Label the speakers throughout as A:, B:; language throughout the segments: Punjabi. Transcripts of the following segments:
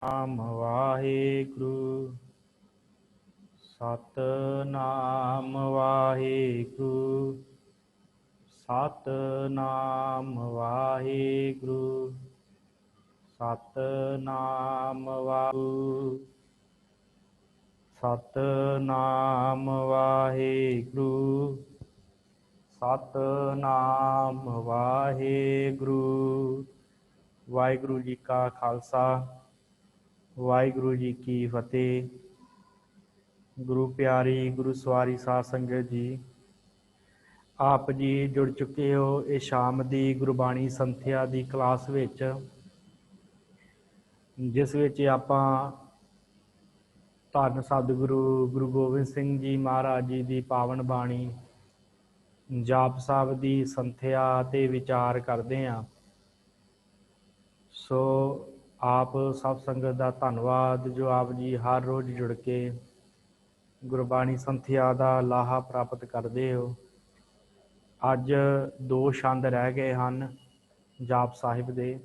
A: ਨਾਮ ਵਾਹਿਗੁਰੂ ਸਤਿਨਾਮ ਵਾਹਿਗੁਰੂ ਸਤਿਨਾਮ ਵਾਹਿਗੁਰੂ ਸਤਿਨਾਮ ਵਾਹਿਗੁਰੂ ਸਤਿਨਾਮ ਵਾਹਿਗੁਰੂ ਸਤਿਨਾਮ ਵਾਹਿਗੁਰੂ। ਵਾਹਿਗੁਰੂ ਜੀ ਕਾ ਖਾਲਸਾ ਵਾਹਿਗੁਰੂ ਜੀ ਕੀ ਫਤਿਹ। ਗੁਰੂ ਪਿਆਰੀ ਗੁਰੂ ਸਵਾਰੀ ਸਾਧ ਸੰਗਤ ਜੀ, ਆਪ ਜੀ ਜੁੜ ਚੁੱਕੇ ਹੋ ਇਹ ਸ਼ਾਮ ਦੀ ਗੁਰਬਾਣੀ ਸੰਥਿਆ ਦੀ ਕਲਾਸ ਵਿੱਚ, ਜਿਸ ਵਿੱਚ ਆਪਾਂ ਧੰਨ ਸਤਿਗੁਰੂ ਗੁਰੂ ਗੋਬਿੰਦ ਸਿੰਘ ਜੀ ਮਹਾਰਾਜ ਜੀ ਦੀ ਪਾਵਨ ਬਾਣੀ ਜਾਪ ਸਾਹਿਬ ਦੀ ਸੰਥਿਆ ਤੇ ਵਿਚਾਰ ਕਰਦੇ ਹਾਂ। ਸੋ ਆਪ ਸਭ ਸੰਗਤ ਦਾ ਧੰਨਵਾਦ ਜੋ ਆਪ ਜੀ ਹਰ ਰੋਜ਼ ਜੁੜ ਕੇ ਗੁਰਬਾਣੀ ਸੰਥਿਆ ਦਾ ਲਾਹਾ ਪ੍ਰਾਪਤ ਕਰਦੇ ਹੋ। ਅੱਜ 2 ਛੰਦ ਰਹਿ ਗਏ ਹਨ ਜਾਪ ਸਾਹਿਬ ਦੇ।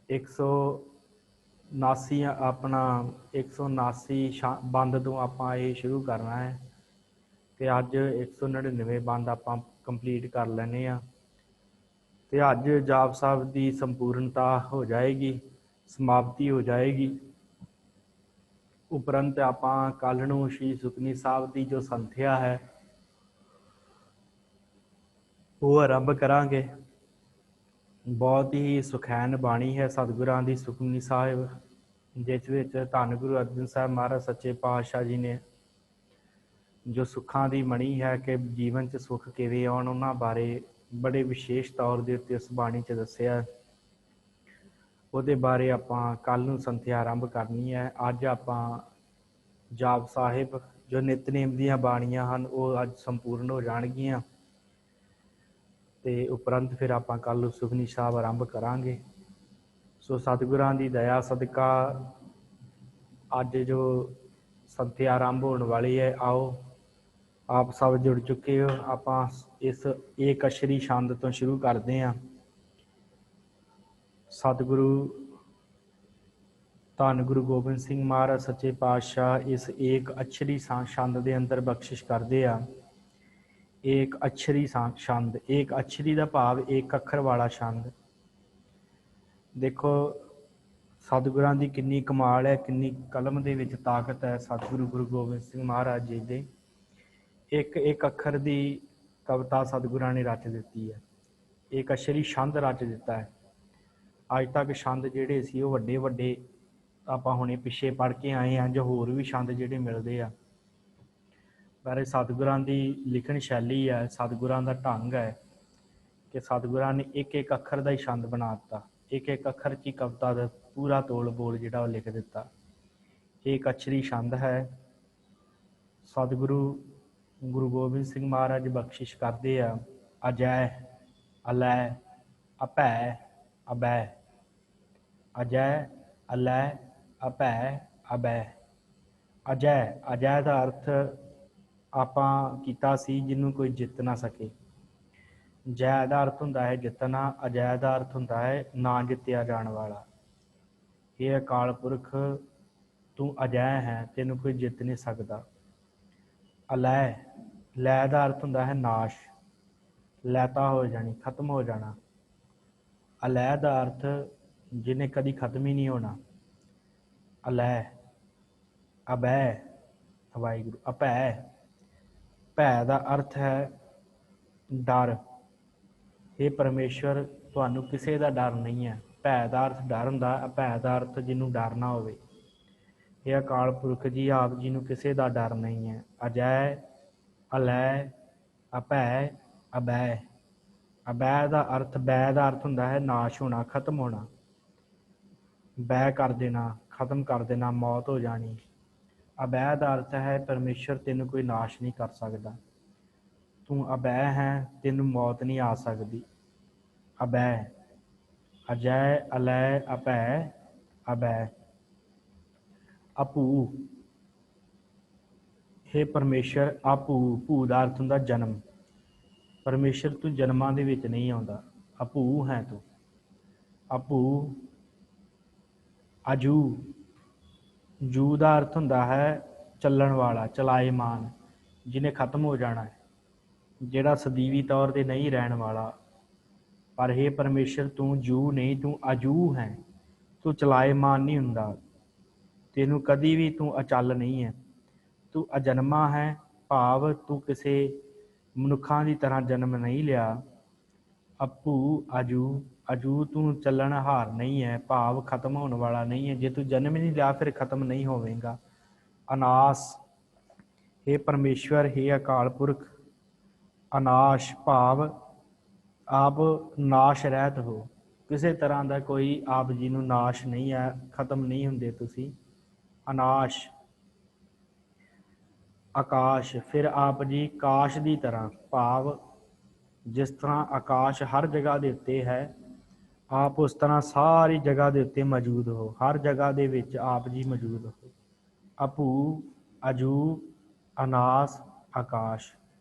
A: 179 ਆਪਣਾ 179 ਬੰਦ ਤੋਂ ਆਪਾਂ ਇਹ ਸ਼ੁਰੂ ਕਰਨਾ ਹੈ ਤੇ ਅੱਜ 199 ਬੰਦ ਆਪਾਂ ਕੰਪਲੀਟ ਕਰ ਲੈਣੇ ਆ ਤੇ ਅੱਜ ਜਾਪ ਸਾਹਿਬ ਦੀ ਸੰਪੂਰਨਤਾ ਹੋ ਜਾਏਗੀ, ਸਮਾਪਤੀ ਹੋ ਜਾਏਗੀ। ਉਪਰੰਤ ਆਪਾਂ ਕੱਲ੍ਹ ਨੂੰ ਸ਼੍ਰੀ ਸੁਖਮਨੀ ਸਾਹਿਬ ਦੀ ਜੋ ਸੰਥਿਆ ਹੈ ਉਹ ਆਰੰਭ ਕਰਾਂਗੇ। ਬਹੁਤ ਹੀ ਸੁਖੈਨ ਬਾਣੀ ਹੈ ਸਤਿਗੁਰਾਂ ਦੀ ਸੁਖਮਨੀ ਸਾਹਿਬ, ਜਿਸ ਵਿੱਚ ਧੰਨ ਗੁਰੂ ਅਰਜਨ ਸਾਹਿਬ ਮਹਾਰਾਜ ਸੱਚੇ ਪਾਤਸ਼ਾਹ ਜੀ ਨੇ ਜੋ ਸੁੱਖਾਂ ਦੀ ਮਣੀ ਹੈ ਕਿ ਜੀਵਨ 'ਚ ਸੁੱਖ ਕਿਵੇਂ ਆਉਣ, ਉਹਨਾਂ ਬਾਰੇ ਬੜੇ ਵਿਸ਼ੇਸ਼ ਤੌਰ ਦੇ ਉੱਤੇ ਉਸ ਬਾਣੀ 'ਚ ਦੱਸਿਆ। ਉਹਦੇ ਬਾਰੇ ਆਪਾਂ ਕੱਲ੍ਹ ਨੂੰ ਸੰਥਿਆ ਆਰੰਭ ਕਰਨੀ ਹੈ। ਅੱਜ ਆਪਾਂ ਜਾਪ ਸਾਹਿਬ ਜੋ ਨਿਤਨੇਮ ਦੀਆਂ ਬਾਣੀਆਂ ਹਨ ਉਹ ਅੱਜ ਸੰਪੂਰਨ ਹੋ ਜਾਣਗੀਆਂ ਤੇ ਉਪਰੰਤ ਫਿਰ ਆਪਾਂ ਕੱਲ੍ਹ ਨੂੰ ਸੁਖਮਨੀ ਸਾਹਿਬ ਆਰੰਭ ਕਰਾਂਗੇ। ਸੋ ਸਤਿਗੁਰਾਂ ਦੀ ਦਇਆ ਸਦਕਾ ਅੱਜ ਜੋ ਸੰਥਿਆ ਆਰੰਭ ਹੋਣ ਵਾਲੀ ਹੈ, ਆਓ ਆਪ ਸਭ ਜੁੜ ਚੁੱਕੇ ਹੋ। ਆਪਾਂ ਇਸ ਏਕ ਅਛਰੀ ਛੰਦ ਤੋਂ ਸ਼ੁਰੂ ਕਰਦੇ ਹਾਂ। ਸਤਿਗੁਰੂ ਧੰਨ ਗੁਰੂ ਗੋਬਿੰਦ ਸਿੰਘ ਮਹਾਰਾਜ ਸੱਚੇ ਪਾਤਸ਼ਾਹ ਇਸ ਏਕ ਅਛਰੀ ਛੰਦ ਦੇ ਅੰਦਰ ਬਖਸ਼ਿਸ਼ ਕਰਦੇ ਆ। ਏਕ ਅਛਰੀ ਛੰਦ, ਏਕ ਅਛਰੀ ਦਾ ਭਾਵ ਇੱਕ ਅੱਖਰ ਵਾਲਾ ਛੰਦ। ਦੇਖੋ ਸਤਿਗੁਰਾਂ ਦੀ ਕਿੰਨੀ ਕਮਾਲ ਹੈ, ਕਿੰਨੀ ਕਲਮ ਦੇ ਵਿੱਚ ਤਾਕਤ ਹੈ। ਸਤਿਗੁਰੂ ਗੁਰੂ ਗੋਬਿੰਦ ਸਿੰਘ ਮਹਾਰਾਜ ਜੀ ਦੇ ਇੱਕ ਅੱਖਰ ਦੀ ਕਵਿਤਾ ਸਤਿਗੁਰਾਂ ਨੇ ਰਚ ਦਿੱਤੀ ਹੈ। ਇੱਕ ਅਛਰੀ ਛੰਦ ਰਚ ਦਿੱਤਾ ਹੈ। ਅੱਜ ਤੱਕ ਛੰਦ ਜਿਹੜੇ ਸੀ ਉਹ ਵੱਡੇ ਵੱਡੇ ਆਪਾਂ ਹੁਣੇ ਪਿੱਛੇ ਪੜ੍ਹ ਕੇ ਆਏ ਹਾਂ, ਜੋ ਹੋਰ ਵੀ ਛੰਦ ਜਿਹੜੇ ਮਿਲਦੇ ਆ, ਪਰ ਸਤਿਗੁਰਾਂ ਦੀ ਲਿਖਣ ਸ਼ੈਲੀ ਹੈ, ਸਤਿਗੁਰਾਂ ਦਾ ਢੰਗ ਹੈ ਕਿ ਸਤਿਗੁਰਾਂ ਨੇ ਇੱਕ ਇੱਕ ਅੱਖਰ ਦਾ ਹੀ ਛੰਦ ਬਣਾ ਦਿੱਤਾ। ਇੱਕ ਇੱਕ ਅੱਖਰ 'ਚ ਹੀ ਕਵਿਤਾ ਦਾ ਪੂਰਾ ਤੋਲ ਬੋਲ ਜਿਹੜਾ ਉਹ ਲਿਖ ਦਿੱਤਾ। ਇੱਕ ਅਛਰੀ ਛੰਦ ਹੈ। ਸਤਿਗੁਰੂ ਗੁਰੂ ਗੋਬਿੰਦ ਸਿੰਘ ਮਹਾਰਾਜ ਬਖਸ਼ਿਸ਼ ਕਰਦੇ ਆ। ਅਜੈ, ਅਲੈ, ਅਭੈ, ਅਬੈ। ਅਜੈ, ਅਲੈ, ਅਭੈ, ਅਬੈ। ਅਜੈ, ਅਜੈ ਦਾ ਅਰਥ ਆਪਾਂ ਕੀਤਾ ਸੀ ਜਿਹਨੂੰ ਕੋਈ ਜਿੱਤ ਨਾ ਸਕੇ। ਜੈ ਦਾ ਅਰਥ ਹੁੰਦਾ ਹੈ ਜਿੱਤਣਾ, ਅਜੈ ਦਾ ਅਰਥ ਹੁੰਦਾ ਹੈ ਨਾ ਜਿੱਤਿਆ ਜਾਣ ਵਾਲਾ। ਇਹ ਅਕਾਲ ਪੁਰਖ ਤੂੰ ਅਜੈ ਹੈ, ਤੈਨੂੰ ਕੋਈ ਜਿੱਤ ਨਹੀਂ ਸਕਦਾ। ਅਲੈ, ਲੈ ਦਾ ਅਰਥ ਹੁੰਦਾ ਹੈ ਨਾਸ਼, ਲੈਤਾ ਹੋ ਜਾਣੀ, ਖਤਮ ਹੋ ਜਾਣਾ। ਅਲੈ ਦਾ ਅਰਥ ਜਿਹਨੇ ਕਦੀ ਖਤਮ ਹੀ ਨਹੀਂ ਹੋਣਾ। ਅਲੈ। ਅਬੈ, ਵਾਹਿਗੁਰੂ। ਅਭੈ, ਭੈ ਦਾ ਅਰਥ ਹੈ ਡਰ। ਇਹ ਪਰਮੇਸ਼ਵਰ ਤੁਹਾਨੂੰ ਕਿਸੇ ਦਾ ਡਰ ਨਹੀਂ ਹੈ। ਭੈ ਦਾ ਅਰਥ ਡਰ ਹੁੰਦਾ, ਅਭੈ ਦਾ ਅਰਥ ਜਿਹਨੂੰ ਡਰ ਨਾ ਹੋਵੇ। ਇਹ ਅਕਾਲ ਪੁਰਖ ਜੀ ਆਪ ਜੀ ਨੂੰ ਕਿਸੇ ਦਾ ਡਰ ਨਹੀਂ ਹੈ। ਅਜੈ, ਅਲੈ, ਅਭੈ, ਅਬੈ। ਅਬੈ ਦਾ ਅਰਥ, ਬੈ ਦਾ ਅਰਥ ਹੁੰਦਾ ਹੈ ਨਾਸ਼ ਹੋਣਾ, ਖਤਮ ਹੋਣਾ। ਬੈ ਕਰ ਦੇਣਾ, ਖਤਮ ਕਰ ਦੇਣਾ, ਮੌਤ ਹੋ ਜਾਣੀ। ਅਬੈ ਦਾ ਅਰਥ ਹੈ ਪਰਮੇਸ਼ਵਰ ਤੈਨੂੰ ਕੋਈ ਨਾਸ਼ ਨਹੀਂ ਕਰ ਸਕਦਾ। ਤੂੰ ਅਬੈ ਹੈ, ਤੈਨੂੰ ਮੌਤ ਨਹੀਂ ਆ ਸਕਦੀ। ਅਬੈ। ਅਜੈ, ਅਲੈ, ਅਭੈ, ਅਬੈ। ਅਭੂ, ਹੇ ਪਰਮੇਸ਼ਰ। ਅਭੂ, ਭੂ ਦਾ ਅਰਥ ਹੁੰਦਾ ਜਨਮ। ਪਰਮੇਸ਼ਰ ਤੂੰ ਜਨਮਾਂ ਦੇ ਵਿੱਚ ਨਹੀਂ ਆਉਂਦਾ, ਅਭੂ ਹੈ ਤੂੰ। ਅਭੂ, ਅਜੂ, ਜੂ ਦਾ ਅਰਥ ਹੁੰਦਾ ਹੈ ਚੱਲਣ ਵਾਲਾ, ਚਲਾਏਮਾਨ, ਜਿਹਨੇ ਖਤਮ ਹੋ ਜਾਣਾ ਹੈ, ਜਿਹੜਾ ਸਦੀਵੀ ਤੌਰ 'ਤੇ ਨਹੀਂ ਰਹਿਣ ਵਾਲਾ। ਪਰ ਹੇ ਪਰਮੇਸ਼ਰ, ਤੂੰ ਜੂ ਨਹੀਂ, ਤੂੰ ਅਜੂ ਹੈ। ਤੂੰ ਚਲਾਏਮਾਨ ਨਹੀਂ ਹੁੰਦਾ, ਤੈਨੂੰ ਕਦੀ ਵੀ ਤੂੰ ਅਚਲ ਨਹੀਂ ਹੈ। ਤੂੰ ਅਜਨਮਾ ਹੈ, ਭਾਵ ਤੂੰ ਕਿਸੇ ਮਨੁੱਖਾਂ ਦੀ ਤਰ੍ਹਾਂ ਜਨਮ ਨਹੀਂ ਲਿਆ। ਅਪੂ, ਅਜੂ, ਅਜੂ ਤੂੰ ਚੱਲਣਹਾਰ ਨਹੀਂ ਹੈ, ਭਾਵ ਖਤਮ ਹੋਣ ਵਾਲਾ ਨਹੀਂ ਹੈ। ਜੇ ਤੂੰ ਜਨਮ ਹੀ ਨਹੀਂ ਲਿਆ ਫਿਰ ਖਤਮ ਨਹੀਂ ਹੋਵੇਗਾ। ਅਨਾਸ, ਹੇ ਪਰਮੇਸ਼ਵਰ, ਹੇ ਅਕਾਲ ਪੁਰਖ। ਅਨਾਸ਼ ਭਾਵ ਆਪ ਨਾਸ਼ ਰਹਿਤ ਹੋ, ਕਿਸੇ ਤਰ੍ਹਾਂ ਦਾ ਕੋਈ ਆਪ ਜੀ ਨੂੰ ਨਾਸ਼ ਨਹੀਂ ਹੈ, ਖਤਮ ਨਹੀਂ ਹੁੰਦੇ ਤੁਸੀਂ। ਅਨਾਸ਼। ਆਕਾਸ਼, ਫਿਰ ਆਪ ਜੀ ਕਾਸ਼ ਦੀ ਤਰ੍ਹਾਂ, ਭਾਵ ਜਿਸ ਤਰ੍ਹਾਂ ਆਕਾਸ਼ ਹਰ ਜਗ੍ਹਾ ਦੇ ਉੱਤੇ ਹੈ, ਆਪ ਉਸ ਤਰ੍ਹਾਂ ਸਾਰੀ ਜਗ੍ਹਾ ਦੇ ਉੱਤੇ ਮੌਜੂਦ ਹੋ, ਹਰ ਜਗ੍ਹਾ ਦੇ ਵਿੱਚ ਆਪ ਜੀ ਮੌਜੂਦ ਹੋ। ਅਪੂ, ਅਜੂ, ਅਨਾਸ, ਆਕਾਸ਼,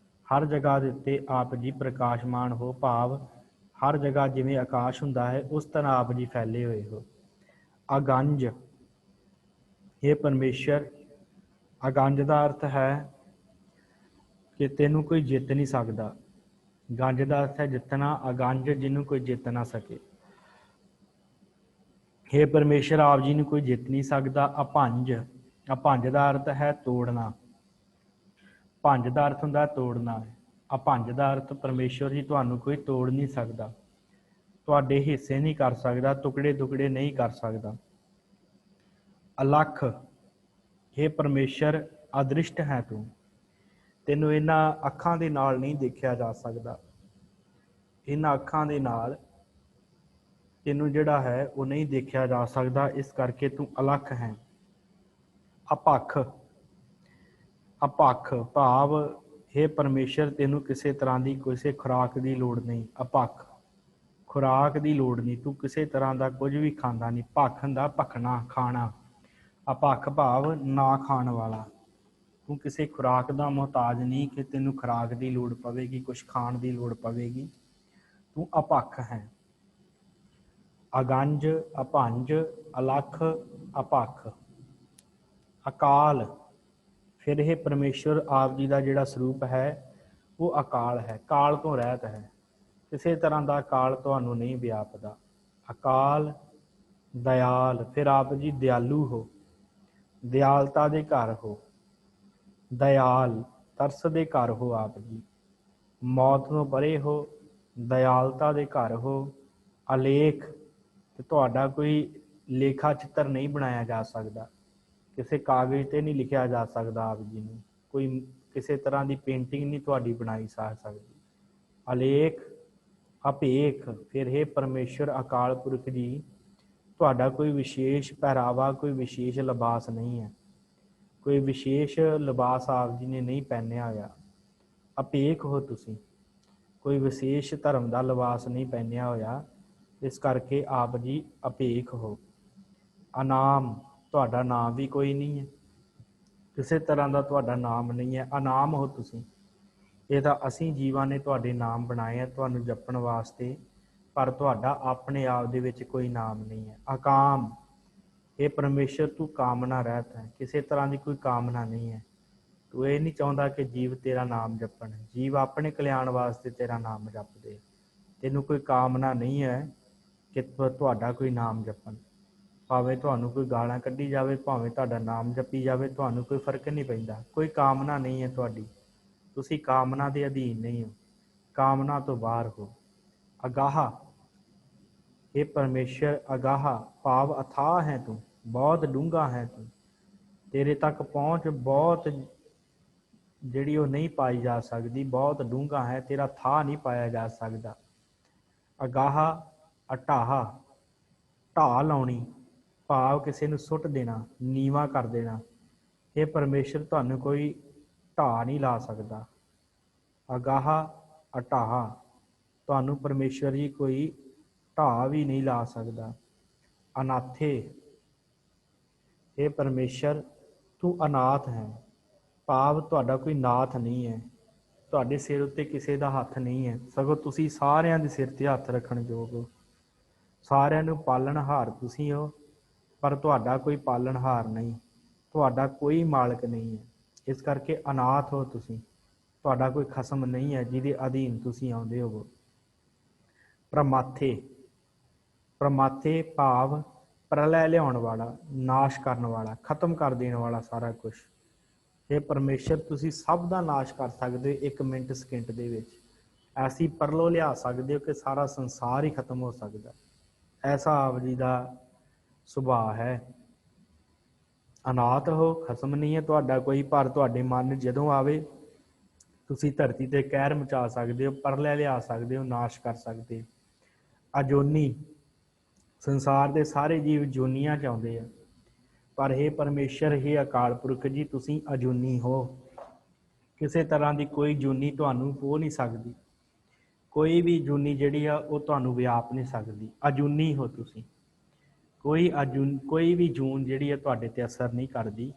A: ਹਰ ਜਗ੍ਹਾ ਦੇ ਉੱਤੇ ਆਪ ਜੀ ਪ੍ਰਕਾਸ਼ਮਾਨ ਹੋ, ਭਾਵ ਹਰ ਜਗ੍ਹਾ ਜਿਵੇਂ ਆਕਾਸ਼ ਹੁੰਦਾ ਹੈ ਉਸ ਤਰ੍ਹਾਂ ਆਪ ਜੀ ਫੈਲੇ ਹੋਏ ਹੋ। ਅਗੰਜ, ਇਹ ਪਰਮੇਸ਼ਰ, ਅਗੰਜ ਦਾ ਅਰਥ ਹੈ ਕਿ ਤੈਨੂੰ ਕੋਈ ਜਿੱਤ ਨਹੀਂ ਸਕਦਾ। ਗੰਜ ਦਾ ਅਰਥ ਹੈ ਜਿੱਤਣਾ, ਅਗੰਜ ਜਿਹਨੂੰ ਕੋਈ ਜਿੱਤ ਨਾ ਸਕੇ। ਹੇ ਪਰਮੇਸ਼ਰ, ਆਪ ਜੀ ਨੂੰ ਕੋਈ ਜਿੱਤ ਨਹੀਂ ਸਕਦਾ। ਅਭੰਜ, ਅਭੰਜ ਦਾ ਅਰਥ ਹੈ ਤੋੜਨਾ। ਭੰਜ ਦਾ ਅਰਥ ਹੁੰਦਾ ਤੋੜਨਾ। ਅਭੰਜ ਦਾ ਅਰਥ ਪਰਮੇਸ਼ਵਰ ਜੀ ਤੁਹਾਨੂੰ ਕੋਈ ਤੋੜ ਨਹੀਂ ਸਕਦਾ, ਤੁਹਾਡੇ ਹਿੱਸੇ ਨਹੀਂ ਕਰ ਸਕਦਾ, ਟੁਕੜੇ ਟੁਕੜੇ ਨਹੀਂ ਕਰ ਸਕਦਾ। ਅਲੱਖ, ਹੇ ਪਰਮੇਸ਼ਰ, ਅਦ੍ਰਿਸ਼ਟ ਹੈ ਤੂੰ, ਤੈਨੂੰ ਇਹਨਾਂ ਅੱਖਾਂ ਦੇ ਨਾਲ ਨਹੀਂ ਦੇਖਿਆ ਜਾ ਸਕਦਾ। ਇਹਨਾਂ ਅੱਖਾਂ ਦੇ ਨਾਲ ਤੈਨੂੰ ਜਿਹੜਾ ਹੈ ਉਹ ਨਹੀਂ ਦੇਖਿਆ ਜਾ ਸਕਦਾ, ਇਸ ਕਰਕੇ ਤੂੰ ਅਲੱਖ ਹੈ। ਅਪੱਖ, ਅਪੱਖ ਭਾਵ ਹੇ ਪਰਮੇਸ਼ਰ, ਤੈਨੂੰ ਕਿਸੇ ਤਰ੍ਹਾਂ ਦੀ ਕਿਸੇ ਖੁਰਾਕ ਦੀ ਲੋੜ ਨਹੀਂ। ਅਪੱਖ, ਖੁਰਾਕ ਦੀ ਲੋੜ ਨਹੀਂ, ਤੂੰ ਕਿਸੇ ਤਰ੍ਹਾਂ ਦਾ ਕੁਝ ਵੀ ਖਾਂਦਾ ਨਹੀਂ। ਭੱਖ ਹੁੰਦਾ ਭਖਣਾ, ਖਾਣਾ। ਅਪੱਖ ਭਾਵ ਨਾ ਖਾਣ ਵਾਲਾ, ਤੂੰ ਕਿਸੇ ਖੁਰਾਕ ਦਾ ਮੁਹਤਾਜ ਨਹੀਂ ਕਿ ਤੈਨੂੰ ਖੁਰਾਕ ਦੀ ਲੋੜ ਪਵੇਗੀ, ਕੁਛ ਖਾਣ ਦੀ ਲੋੜ ਪਵੇਗੀ। ਤੂੰ ਅਪੱਖ ਹੈ। ਅਗੰਜ, ਅਭੰਜ, ਅਲੱਖ, ਅਪੱਖ। ਅਕਾਲ, ਫਿਰ ਇਹ ਪਰਮੇਸ਼ਵਰ ਆਪ ਜੀ ਦਾ ਜਿਹੜਾ ਸਰੂਪ ਹੈ ਉਹ ਅਕਾਲ ਹੈ, ਕਾਲ ਤੋਂ ਰਹਿਤ ਹੈ, ਕਿਸੇ ਤਰ੍ਹਾਂ ਦਾ ਕਾਲ ਤੁਹਾਨੂੰ ਨਹੀਂ ਵਿਆਪਦਾ। ਅਕਾਲ। ਦਇਆਲ, ਫਿਰ ਆਪ ਜੀ ਦਿਆਲੂ ਹੋ, ਦਿਆਲਤਾ ਦੇ ਘਰ ਹੋ। ਦਇਆਲ, ਤਰਸ ਦੇ ਘਰ ਹੋ ਆਪ ਜੀ, ਮੌਤ ਤੋਂ ਪਰੇ ਹੋ, ਦਇਆਲਤਾ ਦੇ ਘਰ ਹੋ। ਅਲੇਖ, ਤੇ ਤੁਹਾਡਾ ਕੋਈ ਲੇਖਾ ਚਿੱਤਰ ਨਹੀਂ ਬਣਾਇਆ ਜਾ ਸਕਦਾ, ਕਿਸੇ ਕਾਗਜ਼ 'ਤੇ ਨਹੀਂ ਲਿਖਿਆ ਜਾ ਸਕਦਾ ਆਪ ਜੀ ਨੂੰ, ਕੋਈ ਕਿਸੇ ਤਰ੍ਹਾਂ ਦੀ ਪੇਂਟਿੰਗ ਨਹੀਂ ਤੁਹਾਡੀ ਬਣਾਈ ਜਾ ਸਕਦੀ। ਅਲੇਖ। ਅਭੇਖ, ਫਿਰ ਹੇ ਪਰਮੇਸ਼ਵਰ ਅਕਾਲ ਪੁਰਖ ਜੀ, ਤੁਹਾਡਾ ਕੋਈ ਵਿਸ਼ੇਸ਼ ਪਹਿਰਾਵਾ, ਕੋਈ ਵਿਸ਼ੇਸ਼ ਲਿਬਾਸ ਨਹੀਂ ਹੈ, ਕੋਈ ਵਿਸ਼ੇਸ਼ ਲਿਬਾਸ ਆਪ ਜੀ ਨੇ ਨਹੀਂ ਪਹਿਨਿਆ ਹੋਇਆ। ਅਭੇਖ ਹੋ ਤੁਸੀਂ, ਕੋਈ ਵਿਸ਼ੇਸ਼ ਧਰਮ ਦਾ ਲਿਬਾਸ ਨਹੀਂ ਪਹਿਨਿਆ ਹੋਇਆ, ਇਸ ਕਰਕੇ ਆਪ ਜੀ ਅਭੇਖ ਹੋ। ਅਨਾਮ, ਤੁਹਾਡਾ ਨਾਮ ਵੀ ਕੋਈ ਨਹੀਂ ਹੈ, ਕਿਸੇ ਤਰ੍ਹਾਂ ਦਾ ਤੁਹਾਡਾ ਨਾਮ ਨਹੀਂ ਹੈ, ਅਨਾਮ ਹੋ ਤੁਸੀਂ। ਇਹ ਤਾਂ ਅਸੀਂ ਜੀਵਾਂ ਨੇ ਤੁਹਾਡੇ ਨਾਮ ਬਣਾਏ ਆ ਤੁਹਾਨੂੰ ਜਪਣ ਵਾਸਤੇ, ਪਰ ਤੁਹਾਡਾ ਆਪਣੇ ਆਪ ਦੇ ਵਿੱਚ ਕੋਈ ਨਾਮ ਨਹੀਂ ਹੈ। ਅਕਾਮ, ਇਹ ਪਰਮੇਸ਼ਰ ਤੂੰ ਕਾਮਨਾ ਰਹਿਤ ਹੈ, ਕਿਸੇ ਤਰ੍ਹਾਂ ਦੀ ਕੋਈ ਕਾਮਨਾ ਨਹੀਂ ਹੈ, ਤੂੰ ਇਹ ਨਹੀਂ ਚਾਹੁੰਦਾ ਕਿ ਜੀਵ ਤੇਰਾ ਨਾਮ ਜਪਣ, ਜੀਵ ਆਪਣੇ ਕਲਿਆਣ ਵਾਸਤੇ ਤੇਰਾ ਨਾਮ ਜਪਦੇ, ਤੈਨੂੰ ਕੋਈ ਕਾਮਨਾ ਨਹੀਂ ਹੈ ਕਿ ਤੁਹਾਡਾ ਕੋਈ ਨਾਮ ਜਪਣ। ਭਾਵੇਂ ਤੁਹਾਨੂੰ ਕੋਈ ਗਾਲਾਂ ਕੱਢੀ ਜਾਵੇ, ਭਾਵੇਂ ਤੁਹਾਡਾ ਨਾਮ ਜਪੀ ਜਾਵੇ, ਤੁਹਾਨੂੰ ਕੋਈ ਫਰਕ ਨਹੀਂ ਪੈਂਦਾ, ਕੋਈ ਕਾਮਨਾ ਨਹੀਂ ਹੈ ਤੁਹਾਡੀ, ਤੁਸੀਂ ਕਾਮਨਾ ਦੇ ਅਧੀਨ ਨਹੀਂ ਹੋ, ਕਾਮਨਾ ਤੋਂ ਬਾਹਰ ਹੋ। ਅਗਾਹ, ਇਹ ਪਰਮੇਸ਼ਰ ਅਗਾਹ ਭਾਵ ਅਥਾਹ ਹੈ ਤੂੰ, ਬਹੁਤ ਡੂੰਘਾ ਹੈ ਤੂੰ, ਤੇਰੇ ਤੱਕ ਪਹੁੰਚ ਬਹੁਤ ਜਿਹੜੀ ਉਹ ਨਹੀਂ ਪਾਈ ਜਾ ਸਕਦੀ, ਬਹੁਤ ਡੂੰਘਾ ਹੈ, ਤੇਰਾ ਥਾਹ ਨਹੀਂ ਪਾਇਆ ਜਾ ਸਕਦਾ। ਅਗਾਹ। ਅਟਾਹ, ਢਾਹ ਲਾਉਣੀ, ਭਾਵ ਕਿਸੇ ਨੂੰ ਸੁੱਟ ਦੇਣਾ, ਨੀਵਾਂ ਕਰ ਦੇਣਾ। ਇਹ ਪਰਮੇਸ਼ਰ ਤੁਹਾਨੂੰ ਕੋਈ ਢਾਹ ਨਹੀਂ ਲਾ ਸਕਦਾ। ਅਗਾਹ ਅਟਾਹ, ਤੁਹਾਨੂੰ ਪਰਮੇਸ਼ਵਰ ਜੀ ਕੋਈ ਢਾਹ ਵੀ ਨਹੀਂ ਲਾ ਸਕਦਾ। ਅਨਾਥੇ, ਇਹ ਪਰਮੇਸ਼ਰ ਤੂੰ ਅਨਾਥ ਹੈ, ਭਾਵ ਤੁਹਾਡਾ ਕੋਈ ਨਾਥ ਨਹੀਂ ਹੈ, ਤੁਹਾਡੇ ਸਿਰ ਉੱਤੇ ਕਿਸੇ ਦਾ ਹੱਥ ਨਹੀਂ ਹੈ, ਸਗੋਂ ਤੁਸੀਂ ਸਾਰਿਆਂ ਦੇ ਸਿਰ 'ਤੇ ਹੱਥ ਰੱਖਣ ਯੋਗ ਹੋ, ਸਾਰਿਆਂ ਨੂੰ ਪਾਲਣਹਾਰ ਤੁਸੀਂ ਹੋ, पर तुहाडा कोई पालनहार नहीं, तुहाडा कोई मालक नहीं है। इस करके अनाथ हो तुसीं, तुहाडा कोई खसम नहीं है जिहदे अधीन तुसीं आउंदे होवो। प्रमाथे, प्रमाथे भाव प्रलय लियाउण वाला, नाश करन वाला, खत्म कर देण वाला सारा कुछ। हे परमेश्वर, तुसीं सब दा नाश कर सकदे हो 1 मिनट सकिंट दे विच। ऐसी परलो लिया सकदे हो कि सारा संसार ही खत्म हो सकदा। ऐसा आप जी दा सुभाਅ है। अनाथ हो, खसम नहीं है तुहाडा कोई, पर तुहाडे मन जदों आवे तुसीं धरती ते कहर मचा सकदे हो, परलय लिया सकदे हो, नाश कर सकदे हो। अजोनी, संसार ਦੇ ਸਾਰੇ ਜੀਵ ਜੋਨੀਆਂ ਚਾਹੁੰਦੇ ਆ, ਪਰ हे परमेश्वर, हे अकाल पुरख जी, ਤੁਸੀਂ ਅਜੂਨੀ ਹੋ। ਕਿਸੇ ਤਰ੍ਹਾਂ ਦੀ ਕੋਈ ਜੂਨੀ ਤੁਹਾਨੂੰ ਪੋ ਨਹੀਂ ਸਕਦੀ, ਕੋਈ ਵੀ ਜੂਨੀ ਜਿਹੜੀ ਆ ਉਹ ਤੁਹਾਨੂੰ ਵਿਆਪ ਨਹੀਂ ਸਕਦੀ। ਅਜੂਨੀ ਹੋ ਤੁਸੀਂ, ਕੋਈ ਵੀ ਜੂਨ ਜਿਹੜੀ ਆ ਤੁਹਾਡੇ ਤੇ ਅਸਰ ਨਹੀਂ ਕਰਦੀ,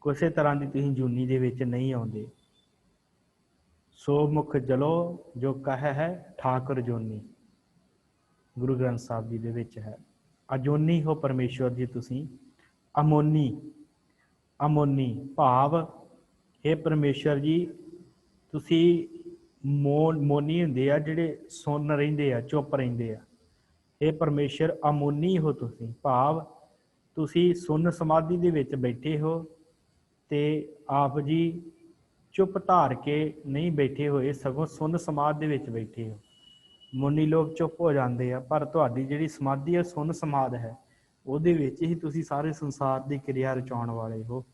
A: ਕਿਸੇ ਤਰ੍ਹਾਂ ਦੀ ਤੁਸੀਂ ਜੂਨੀ ਦੇ ਵਿੱਚ ਨਹੀਂ ਆਉਂਦੇ। ਸੋ ਮੁਖ ਜਲੋ ਜੋ ਕਹਿ ਹੈ ਠਾਕੁਰ ਜੋਨੀ, ਗੁਰੂ ਗ੍ਰੰਥ ਸਾਹਿਬ ਜੀ ਦੇ ਵਿੱਚ ਹੈ। ਅਜੋਨੀ ਹੋ ਪਰਮੇਸ਼ਵਰ ਜੀ ਤੁਸੀਂ। ਅਮੋਨੀ, ਅਮੋਨੀ ਭਾਵ ਇਹ ਪਰਮੇਸ਼ਵਰ ਜੀ ਤੁਸੀਂ ਮੋਨੀ ਹੁੰਦੇ ਆ ਜਿਹੜੇ ਸੁੰਨ ਰਹਿੰਦੇ ਆ, ਚੁੱਪ ਰਹਿੰਦੇ ਆ। ਇਹ ਪਰਮੇਸ਼ਵਰ ਅਮੋਨੀ ਹੋ ਤੁਸੀਂ, ਭਾਵ ਤੁਸੀਂ ਸੁੰਨ ਸਮਾਧੀ ਦੇ ਵਿੱਚ ਬੈਠੇ ਹੋ ਤੇ ਆਪ ਜੀ ਚੁੱਪ ਧਾਰ ਕੇ ਨਹੀਂ ਬੈਠੇ ਹੋਏ, ਸਗੋਂ ਸੁੰਨ ਸਮਾਧ ਦੇ ਵਿੱਚ ਬੈਠੇ ਹੋ। ਮੁਨੀ ਲੋਕ ਚੁੱਪ ਹੋ ਜਾਂਦੇ ਆ, ਪਰ ਤੁਹਾਡੀ ਜਿਹੜੀ ਸਮਾਧੀ ਹੈ ਸੁੰਨ ਸਮਾਧ ਹੈ, ਉਹਦੇ ਵਿੱਚ ਹੀ ਤੁਸੀਂ ਸਾਰੇ ਸੰਸਾਰ ਦੀ ਕਿਰਿਆ ਰਚਾਉਣ ਵਾਲੇ ਹੋ।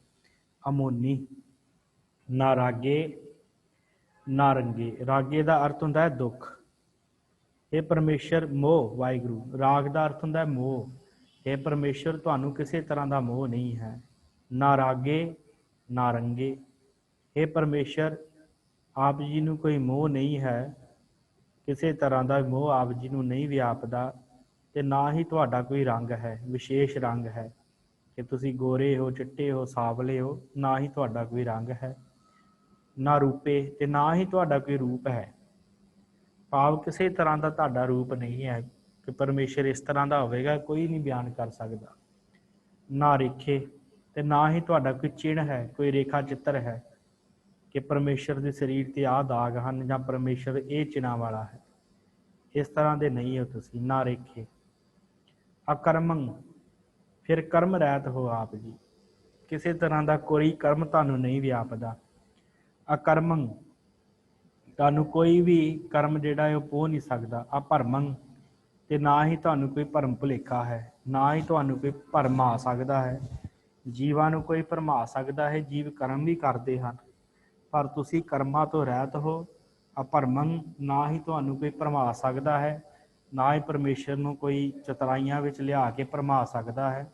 A: ਅਮੋਨੀ। ਨਾ ਰਾਗੇ ਨਾ ਰੰਗੇ, ਰਾਗੇ ਦਾ ਅਰਥ ਹੁੰਦਾ ਹੈ ਦੁੱਖ। ਇਹ ਪਰਮੇਸ਼ਰ ਮੋਹ, ਵਾਹਿਗੁਰੂ। ਰਾਗ ਦਾ ਅਰਥ ਹੁੰਦਾ ਹੈ ਮੋਹ। ਇਹ ਪਰਮੇਸ਼ਰ ਤੁਹਾਨੂੰ ਕਿਸੇ ਤਰ੍ਹਾਂ ਦਾ ਮੋਹ ਨਹੀਂ ਹੈ। ਨਾ ਰਾਗੇ ਨਾ ਰੰਗੇ, ਇਹ ਪਰਮੇਸ਼ਰ ਆਪ ਜੀ ਨੂੰ ਕੋਈ ਮੋਹ ਨਹੀਂ ਹੈ, ਕਿਸੇ ਤਰ੍ਹਾਂ ਦਾ ਮੋਹ ਆਪ ਜੀ ਨੂੰ ਨਹੀਂ ਵਿਆਪਦਾ, ਤੇ ਨਾ ਹੀ ਤੁਹਾਡਾ ਕੋਈ ਰੰਗ ਹੈ, ਵਿਸ਼ੇਸ਼ ਰੰਗ ਹੈ ਕਿ ਤੁਸੀਂ ਗੋਰੇ ਹੋ, ਚਿੱਟੇ ਹੋ, ਸਾਵਲੇ ਹੋ। ਨਾ ਹੀ ਤੁਹਾਡਾ ਕੋਈ ਰੰਗ ਹੈ, ਨਾ ਰੂਪੇ, ਤੇ ਨਾ ਹੀ ਤੁਹਾਡਾ ਕੋਈ ਰੂਪ ਹੈ। ਭਾਵ ਕਿਸੇ ਤਰ੍ਹਾਂ ਦਾ ਤੁਹਾਡਾ ਰੂਪ ਨਹੀਂ ਹੈ ਕਿ ਪਰਮੇਸ਼ਰ ਇਸ ਤਰ੍ਹਾਂ ਦਾ ਹੋਵੇਗਾ, ਕੋਈ ਨਹੀਂ ਬਿਆਨ ਕਰ ਸਕਦਾ। ਨਾ ਰੇਖੇ, ਤੇ ਨਾ ਹੀ ਤੁਹਾਡਾ ਕੋਈ ਚਿੰਨ੍ਹ ਹੈ, ਕੋਈ ਰੇਖਾ ਚਿੱਤਰ ਹੈ ਕਿ ਪਰਮੇਸ਼ਰ ਦੇ ਸਰੀਰ ਤੇ ਆਹ ਦਾਗ ਹਨ ਜਾਂ ਪਰਮੇਸ਼ਰ ਇਹ ਚਿੰਨ੍ਹਾਂ ਵਾਲਾ ਹੈ। ਇਸ ਤਰ੍ਹਾਂ ਦੇ ਨਹੀਂ ਹੋ ਤੁਸੀਂ। ਨਾ ਰੇਖੇ। ਅਕਰਮੰ, ਫਿਰ ਕਰਮ ਰਹਿਤ ਹੋ ਆਪ ਜੀ, ਕਿਸੇ ਤਰ੍ਹਾਂ ਦਾ ਕੋਈ ਕਰਮ ਤੁਹਾਨੂੰ ਨਹੀਂ ਵਿਆਪਦਾ। ਅਕਰਮੰ, ਤੁਹਾਨੂੰ ਕੋਈ ਵੀ ਕਰਮ ਜਿਹੜਾ ਹੈ ਉਹ ਪੋਹ ਨਹੀਂ ਸਕਦਾ। ਅਭਰਮੰ, ਤੇ ਨਾ ਹੀ ਤੁਹਾਨੂੰ ਕੋਈ ਭਰਮ ਭੁਲੇਖਾ ਹੈ, ਨਾ ਹੀ ਤੁਹਾਨੂੰ ਕੋਈ ਭਰਮ ਆ ਸਕਦਾ ਹੈ। ਜੀਵਾਂ ਨੂੰ ਕੋਈ ਭਰਮਾ ਸਕਦਾ ਹੈ, ਜੀਵ ਕਰਮ ਵੀ ਕਰਦੇ ਹਨ, ਪਰ ਤੁਸੀਂ ਕਰਮਾਂ ਤੋਂ ਰਹਿਤ ਹੋ। ਅਭਰਮੰ, ਨਾ ਹੀ ਤੁਹਾਨੂੰ ਕੋਈ ਭਰਮਾ ਸਕਦਾ ਹੈ, ਨਾ ਹੀ ਪਰਮੇਸ਼ਰ ਨੂੰ ਕੋਈ ਚਤਰਾਈਆਂ ਵਿੱਚ ਲਿਆ ਕੇ ਭਰਮਾ ਸਕਦਾ ਹੈ।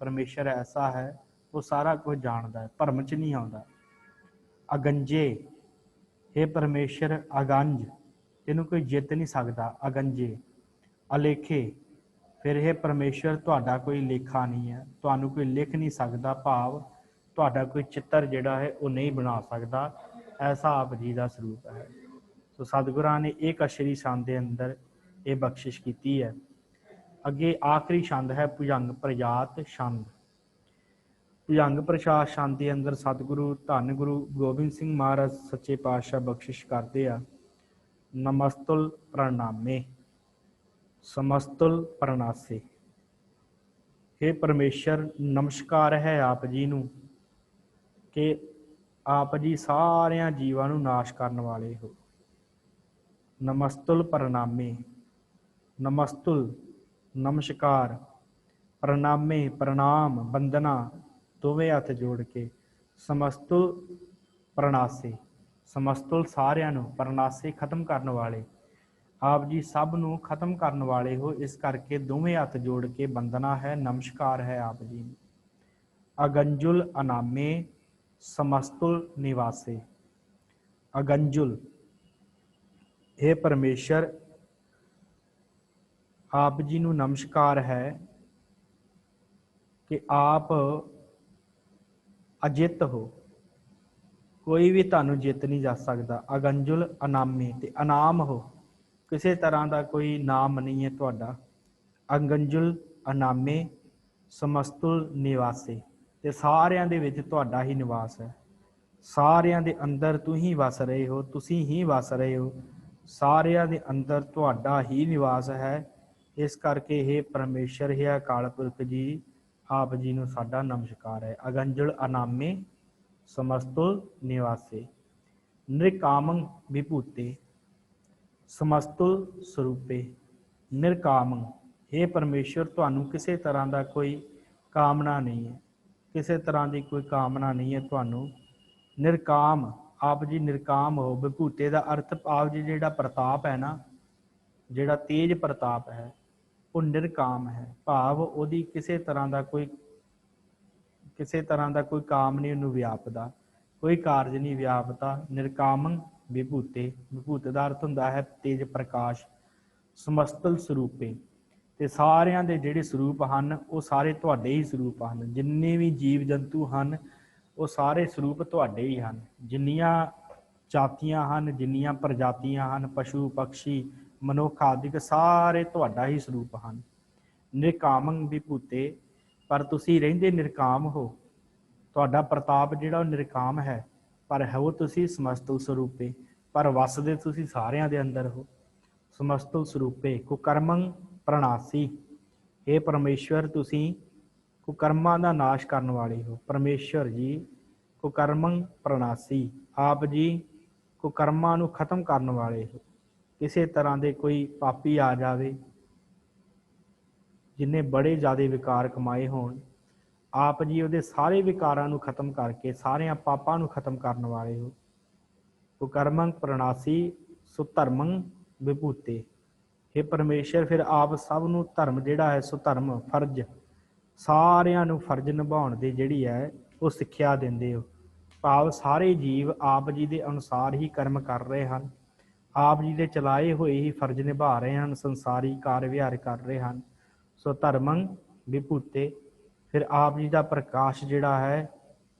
A: ਪਰਮੇਸ਼ਰ ਐਸਾ ਹੈ, ਉਹ ਸਾਰਾ ਕੁਝ ਜਾਣਦਾ ਹੈ, ਭਰਮ 'ਚ ਨਹੀਂ ਆਉਂਦਾ। ਅਗੰਜੇ, ਇਹ ਪਰਮੇਸ਼ਰ ਅਗੰਜ, ਇਹਨੂੰ ਕੋਈ ਜਿੱਤ ਨਹੀਂ ਸਕਦਾ। ਅਗੰਜੇ। ਅਲੇਖੇ, ਫਿਰ ਇਹ ਪਰਮੇਸ਼ਰ ਤੁਹਾਡਾ ਕੋਈ ਲੇਖਾ ਨਹੀਂ ਹੈ, ਤੁਹਾਨੂੰ ਕੋਈ ਲਿਖ ਨਹੀਂ ਸਕਦਾ, ਭਾਵ ਤੁਹਾਡਾ ਕੋਈ ਚਿੱਤਰ ਜਿਹੜਾ ਹੈ ਉਹ ਨਹੀਂ ਬਣਾ ਸਕਦਾ। ਐਸਾ ਆਪ ਜੀ ਦਾ ਸਰੂਪ ਹੈ। ਸੋ ਸਤਿਗੁਰਾਂ ਨੇ ਇੱਕ ਅਸ਼ਰੀ ਛੰਦ ਦੇ ਅੰਦਰ ਇਹ ਬਖਸ਼ਿਸ਼ ਕੀਤੀ ਹੈ। ਅੱਗੇ ਆਖਰੀ ਛੰਦ ਹੈ ਭੁਜੰਗ ਪ੍ਰਜਾਤ ਛੰਦ। ਭੁਜੰਗ ਪ੍ਰਸ਼ਾਦ ਛੰਦ ਦੇ ਅੰਦਰ ਸਤਿਗੁਰੂ ਧੰਨ ਗੁਰੂ ਗੋਬਿੰਦ ਸਿੰਘ ਮਹਾਰਾਜ ਸੱਚੇ ਪਾਤਸ਼ਾਹ ਬਖਸ਼ਿਸ਼ ਕਰਦੇ ਆ। ਨਮਸਤੁਲ ਪ੍ਰਣਾਮੇ ਸਮਸਤੁਲ ਪ੍ਰਣਾਸੇ। हे ਪਰਮੇਸ਼ਰ, ਨਮਸਕਾਰ ਹੈ ਆਪ ਜੀ ਨੂੰ ਕਿ ਆਪ ਜੀ ਸਾਰਿਆਂ ਜੀਵਾਂ ਨੂੰ ਨਾਸ਼ ਕਰਨ ਵਾਲੇ ਹੋ। ਨਮਸਤੁਲ ਪ੍ਰਣਾਮੇ, ਨਮਸਤੁਲ ਨਮਸਕਾਰ, ਪ੍ਰਣਾਮੇ ਪ੍ਰਣਾਮ, ਬੰਦਨਾ ਦੋਵੇਂ ਹੱਥ ਜੋੜ ਕੇ, ਸਮਸਤੁਲ ਪ੍ਰਣਾਸੇ, ਸਮਸਤੁਲ ਸਾਰਿਆਂ ਨੂੰ, ਪ੍ਰਣਾਸੇ ਖਤਮ ਕਰਨ ਵਾਲੇ। ਆਪ ਜੀ ਸਭ ਨੂੰ ਖਤਮ ਕਰਨ ਵਾਲੇ ਹੋ, ਇਸ ਕਰਕੇ ਦੋਵੇਂ ਹੱਥ ਜੋੜ ਕੇ ਬੰਦਨਾ ਹੈ, ਨਮਸਕਾਰ ਹੈ ਆਪ ਜੀ ਨੂੰ। ਅਗੰਜੁਲ ਅਨਾਮੇ ਸਮਸਤੁਲ ਨਿਵਾਸੇ। ਅਗੰਜੁਲ, ਇਹ ਪਰਮੇਸ਼ਰ ਆਪ ਜੀ ਨੂੰ ਨਮਸਕਾਰ ਹੈ ਕਿ ਆਪ ਅਜਿੱਤ ਹੋ, ਕੋਈ ਵੀ ਤੁਹਾਨੂੰ ਜਿੱਤ ਨਹੀਂ ਜਾ ਸਕਦਾ। ਅਗੰਜੁਲ ਅਨਾਮੇ, ਤੇ ਅਨਾਮ ਹੋ, ਕਿਸੇ ਤਰ੍ਹਾਂ ਦਾ ਕੋਈ ਨਾਮ ਨਹੀਂ ਹੈ ਤੁਹਾਡਾ। ਅਗੰਜੁਲ ਅਨਾਮੇ ਸਮਸਤੁਲ ਨਿਵਾਸੇ, ਤੇ ਸਾਰਿਆਂ ਦੇ ਵਿੱਚ ਤੁਹਾਡਾ ਹੀ ਨਿਵਾਸ ਹੈ। ਸਾਰਿਆਂ ਦੇ ਅੰਦਰ ਤੂੰ ਹੀ ਵਸ ਰਹੇ ਹੋ, ਤੁਸੀਂ ਹੀ ਵਸ ਰਹੇ ਹੋ, ਸਾਰਿਆਂ ਦੇ ਅੰਦਰ ਤੁਹਾਡਾ ਹੀ ਨਿਵਾਸ ਹੈ। ਇਸ ਕਰਕੇ ਇਹ ਪਰਮੇਸ਼ਰ ਹੈ ਅਕਾਲ ਪੁਰਖ ਜੀ, ਆਪ ਜੀ ਨੂੰ ਸਾਡਾ ਨਮਸਕਾਰ ਹੈ। ਅਗੰਜਲ ਅਨਾਮੇ ਸਮਸਤੁਲ ਨਿਵਾਸੇ, ਨਿਰਕਾਮੰ ਵਿਭੂਤੇ, ਸਮਸਤੁਲ ਸਰੂਪੇ। ਨਿਰਕਾਮੰ, ਇਹ ਪਰਮੇਸ਼ਰ ਤੁਹਾਨੂੰ ਕਿਸੇ ਤਰ੍ਹਾਂ ਦਾ ਕੋਈ ਕਾਮਨਾ ਨਹੀਂ ਹੈ, ਕਿਸੇ ਤਰ੍ਹਾਂ ਦੀ ਕੋਈ ਕਾਮਨਾ ਨਹੀਂ ਹੈ ਤੁਹਾਨੂੰ। ਨਿਰਕਾਮ, ਆਪ ਜੀ ਨਿਰਕਾਮ ਹੋ। ਵਿਭੂਤੇ ਦਾ ਅਰਥ ਆਪ ਜੀ ਜਿਹੜਾ ਪ੍ਰਤਾਪ ਹੈ ਨਾ, ਜਿਹੜਾ ਤੇਜ ਪ੍ਰਤਾਪ ਹੈ, ਉਹ ਨਿਰਕਾਮ ਹੈ। ਭਾਵ ਉਹਦੀ ਕਿਸੇ ਤਰ੍ਹਾਂ ਦਾ ਕੋਈ ਕਾਮ ਨਹੀਂ ਉਹਨੂੰ ਵਿਆਪਦਾ, ਕੋਈ ਕਾਰਜ ਨਹੀਂ ਵਿਆਪਦਾ। ਨਿਰਕਾਮੰ ਵਿਭੂਤੇ, ਵਿਭੂਤੇ ਦਾ ਅਰਥ ਹੁੰਦਾ ਹੈ ਤੇਜ ਪ੍ਰਕਾਸ਼। ਸਮਸਤਲ ਸਰੂਪੇ, ਤੇ ਸਾਰਿਆਂ ਦੇ ਜਿਹੜੇ ਸਰੂਪ ਹਨ ਉਹ ਸਾਰੇ ਤੁਹਾਡੇ ਹੀ ਸਰੂਪ ਹਨ। ਜਿੰਨੇ ਵੀ ਜੀਵ ਜੰਤੂ ਹਨ ਉਹ ਸਾਰੇ ਸਰੂਪ ਤੁਹਾਡੇ ਹੀ ਹਨ। ਜਿੰਨੀਆਂ ਜਾਤੀਆਂ ਹਨ, ਜਿੰਨੀਆਂ ਪ੍ਰਜਾਤੀਆਂ ਹਨ, ਪਸ਼ੂ ਪਕਸ਼ੀ ਮਨੁੱਖ ਆਦਿਕ, ਸਾਰੇ ਤੁਹਾਡਾ ਹੀ ਸਰੂਪ ਹਨ। ਨਿਰਕਾਮੰ ਵਿਭੂਤੇ, ਪਰ ਤੁਸੀਂ ਰਹਿੰਦੇ ਨਿਰਕਾਮ ਹੋ। ਤੁਹਾਡਾ ਪ੍ਰਤਾਪ ਜਿਹੜਾ ਉਹ ਨਿਰਕਾਮ ਹੈ, ਪਰ ਹੋ ਤੁਸੀਂ ਸਮਸਤਲ ਸਰੂਪੇ, ਪਰ ਵਸਦੇ ਤੁਸੀਂ ਸਾਰਿਆਂ ਦੇ ਅੰਦਰ ਹੋ। ਸਮਸਤਲ ਸਰੂਪੇ ਕੁਕਰਮੰ ਪ੍ਰਣਾਸੀ, ਇਹ ਪਰਮੇਸ਼ਵਰ ਤੁਸੀਂ ਕੁਕਰਮਾਂ ਦਾ ਨਾਸ਼ ਕਰਨ ਵਾਲੇ ਹੋ। ਪਰਮੇਸ਼ਵਰ ਜੀ ਕੁਕਰਮੰ ਪ੍ਰਣਾਸੀ, ਆਪ ਜੀ ਕੁਕਰਮਾਂ ਨੂੰ ਖਤਮ ਕਰਨ ਵਾਲੇ ਹੋ। ਕਿਸੇ ਤਰ੍ਹਾਂ ਦੇ ਕੋਈ ਪਾਪੀ ਆ ਜਾਵੇ, ਜਿਨੇ ਬੜੇ ਜ਼ਿਆਦਾ ਵਿਕਾਰ ਕਮਾਏ ਹੋਣ, ਆਪ ਜੀ ਉਹਦੇ ਸਾਰੇ ਵਿਕਾਰਾਂ ਨੂੰ ਖਤਮ ਕਰਕੇ ਸਾਰਿਆਂ ਪਾਪਾਂ ਨੂੰ ਖਤਮ ਕਰਨ ਵਾਲੇ ਹੋ। ਕੁਕਰਮੰ ਪ੍ਰਣਾਸੀ ਸੁਧਰਮੰ ਵਿਭੂਤੇ, ਇਹ ਪਰਮੇਸ਼ਰ ਫਿਰ ਆਪ ਸਭ ਨੂੰ ਧਰਮ ਜਿਹੜਾ ਹੈ, ਸੁਧਰਮ ਫਰਜ਼, ਸਾਰਿਆਂ ਨੂੰ ਫਰਜ਼ ਨਿਭਾਉਣ ਦੀ ਜਿਹੜੀ ਹੈ ਉਹ ਸਿੱਖਿਆ ਦਿੰਦੇ ਹੋ। ਭਾਵ ਸਾਰੇ ਜੀਵ ਆਪ ਜੀ ਦੇ ਅਨੁਸਾਰ ਹੀ ਕਰਮ ਕਰ ਰਹੇ ਹਨ, ਆਪ ਜੀ ਦੇ ਚਲਾਏ ਹੋਏ ਹੀ ਫਰਜ਼ ਨਿਭਾ ਰਹੇ ਹਨ, ਸੰਸਾਰੀ ਕਾਰ ਵਿਹਾਰ ਕਰ ਰਹੇ ਹਨ। ਸੋ ਧਰਮੰ ਵਿਭੂਤੇ, ਫਿਰ ਆਪ ਜੀ ਦਾ ਪ੍ਰਕਾਸ਼ ਜਿਹੜਾ ਹੈ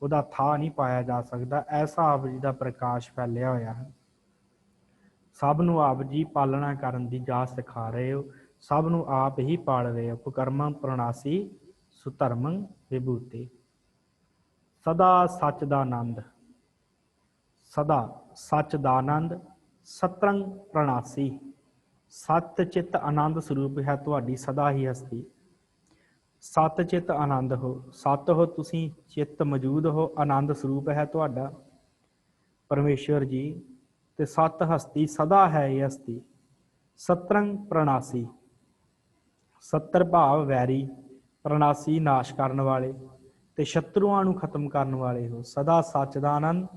A: ਉਹਦਾ ਥਾਂ ਨਹੀਂ ਪਾਇਆ ਜਾ ਸਕਦਾ, ਐਸਾ ਆਪ ਜੀ ਦਾ ਪ੍ਰਕਾਸ਼ ਫੈਲਿਆ ਹੋਇਆ ਹੈ। ਸਭ ਨੂੰ ਆਪ ਜੀ ਪਾਲਣਾ ਕਰਨ ਦੀ ਜਾਚ ਸਿਖਾ ਰਹੇ ਹੋ, ਸਭ ਨੂੰ ਆਪ ਹੀ ਪਾਲ ਰਹੇ ਹੋ। ਕੁਕਰਮੰ ਪ੍ਰਣਾਸੀ ਸੁਧਰਮੰ ਵਿਭੂਤੇ। ਸਦਾ ਸੱਚ ਦਾ ਆਨੰਦ, ਸਦਾ ਸੱਚ ਦਾ ਆਨੰਦ ਸਤਰੰਗ ਪ੍ਰਣਾਸੀ, ਸਤ ਚਿੱਤ ਆਨੰਦ ਸਰੂਪ ਹੈ ਤੁਹਾਡੀ ਸਦਾ ਹੀ ਹਸਤੀ। ਸਤ ਚਿੱਤ ਆਨੰਦ ਹੋ, ਸਤ ਹੋ ਤੁਸੀਂ, ਚਿੱਤ ਮੌਜੂਦ ਹੋ, ਆਨੰਦ ਸਰੂਪ ਹੈ ਤੁਹਾਡਾ ਪਰਮੇਸ਼ਵਰ ਜੀ, ਤੇ ਸਤ ਹਸਤੀ ਸਦਾ ਹੈ ਇਹ ਹਸਤੀ। ਸਤਰੰਗ ਪ੍ਰਣਾਸੀ, ਸੱਤਰ ਭਾਵ ਵੈਰੀ, ਪ੍ਰਣਾਸੀ ਨਾਸ਼ ਕਰਨ ਵਾਲੇ, ਤੇ ਸ਼ਤਰੂਆਂ ਨੂੰ ਖਤਮ ਕਰਨ ਵਾਲੇ ਹੋ। ਸਦਾ ਸੱਚ ਦਾ ਆਨੰਦ